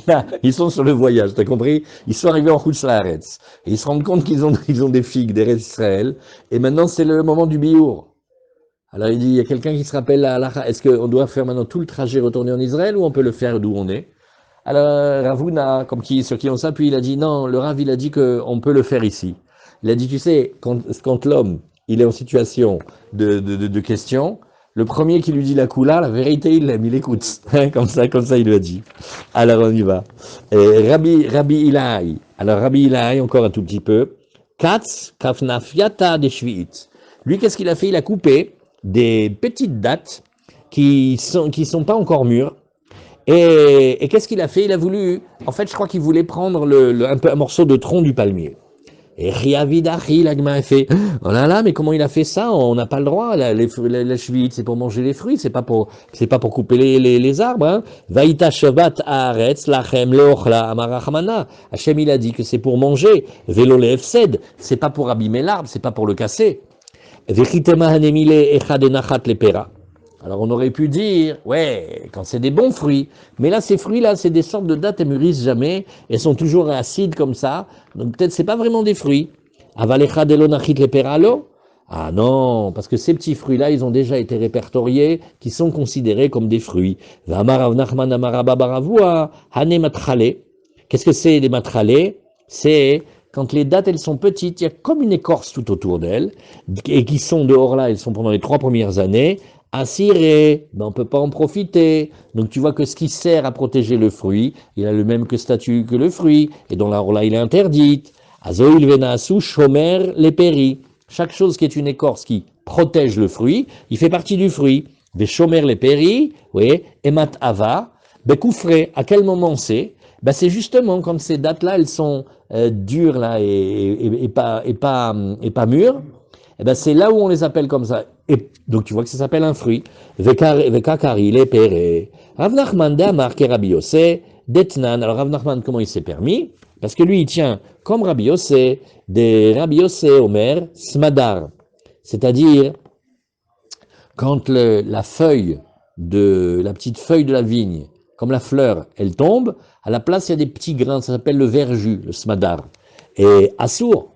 Là, ils sont sur le voyage, t'as compris? Ils sont arrivés en Chutz Laaretz. Et ils se rendent compte qu'ils ont des figues d'Eretz Israël. Et maintenant, c'est le moment du biour. Alors il dit, il y a quelqu'un qui se rappelle est-ce qu'on doit faire maintenant tout le trajet retourner en Israël ou on peut le faire d'où on est? Alors Ravuna, sur qui on s'appuie, il a dit non, le Rav il a dit qu'on peut le faire ici. Il a dit, tu sais, quand l'homme il est en situation de question, le premier qui lui dit la koula, la vérité il l'aime, il écoute. comme ça il lui a dit. Alors on y va. Rabbi Ilai. Alors Rabbi Ilai, encore un tout petit peu. Katz kafnafiata de shvi'it. Lui, qu'est-ce qu'il a fait? Il a coupé des petites dattes qui sont pas encore mûres. Et qu'est-ce qu'il a fait? Il a voulu, en fait, je crois qu'il voulait prendre un morceau de tronc du palmier. Et Riavidachi, l'agma a fait, oh là là, mais comment il a fait ça? On n'a pas le droit, la chevite, c'est pour manger les fruits, c'est pas pour couper les arbres, hein. Vaïta shavat haaretz lachem leochla amarachmana. Hachem, il a dit que c'est pour manger. Velo leefsed, c'est pas pour abîmer l'arbre, c'est pas pour le casser. Vechitema hanemile echad enachat lepera. Alors on aurait pu dire, ouais, quand c'est des bons fruits. Mais là, ces fruits-là, c'est des sortes de dattes, elles mûrissent jamais. Elles sont toujours acides comme ça. Donc peut-être c'est pas vraiment des fruits. Avalecha de l'onachit le peralo. Ah non, parce que ces petits fruits-là, ils ont déjà été répertoriés, qui sont considérés comme des fruits. V'amar Nachman amar Abba bar Avua, hane matrale. Qu'est-ce que c'est les matrale? C'est quand les dattes, elles sont petites, il y a comme une écorce tout autour d'elles, et qui sont dehors là, elles sont pendant les 3 premières années, assurées, ben on ne peut pas en profiter. Donc tu vois que ce qui sert à protéger le fruit, il a le même statut que le fruit, et donc là, il est interdite. Azoil venasu shomer les péris. Chaque chose qui est une écorce qui protège le fruit, il fait partie du fruit. Des shomer les péris, oui, emat ava, bekoufré, à quel moment c'est? Ben c'est justement quand ces dates-là, elles sont dures là, et pas mûres, et ben c'est là où on les appelle comme ça. Et donc tu vois que ça s'appelle un fruit. Vekakari, les pérés. Rav Nachman de Amar ke Rabbi Yossé, d'Etnan. Alors Rav Nachman, comment il s'est permis? Parce que lui, il tient, comme Rabbi Yossé, des Rabbi Yossé Omer, Smadar. C'est-à-dire, quand la feuille la petite feuille de la vigne, comme la fleur, elle tombe, à la place, il y a des petits grains, ça s'appelle le verjus, le smadar. Et assour,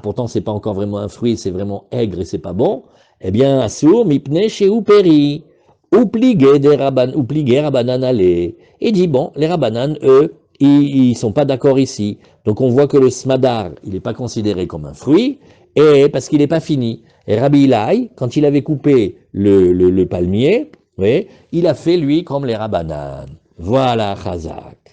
pourtant, c'est pas encore vraiment un fruit, c'est vraiment aigre et c'est pas bon. Eh bien, assour, mipne chez Uperi, oupligé rabanan allé. Et dit, bon, les rabanan, eux, ils sont pas d'accord ici. Donc, on voit que le smadar, il n'est pas considéré comme un fruit, et parce qu'il n'est pas fini. Et Rabbi Ilai, quand il avait coupé le palmier, oui, il a fait, lui, comme les rabanan. Voilà, Chazak.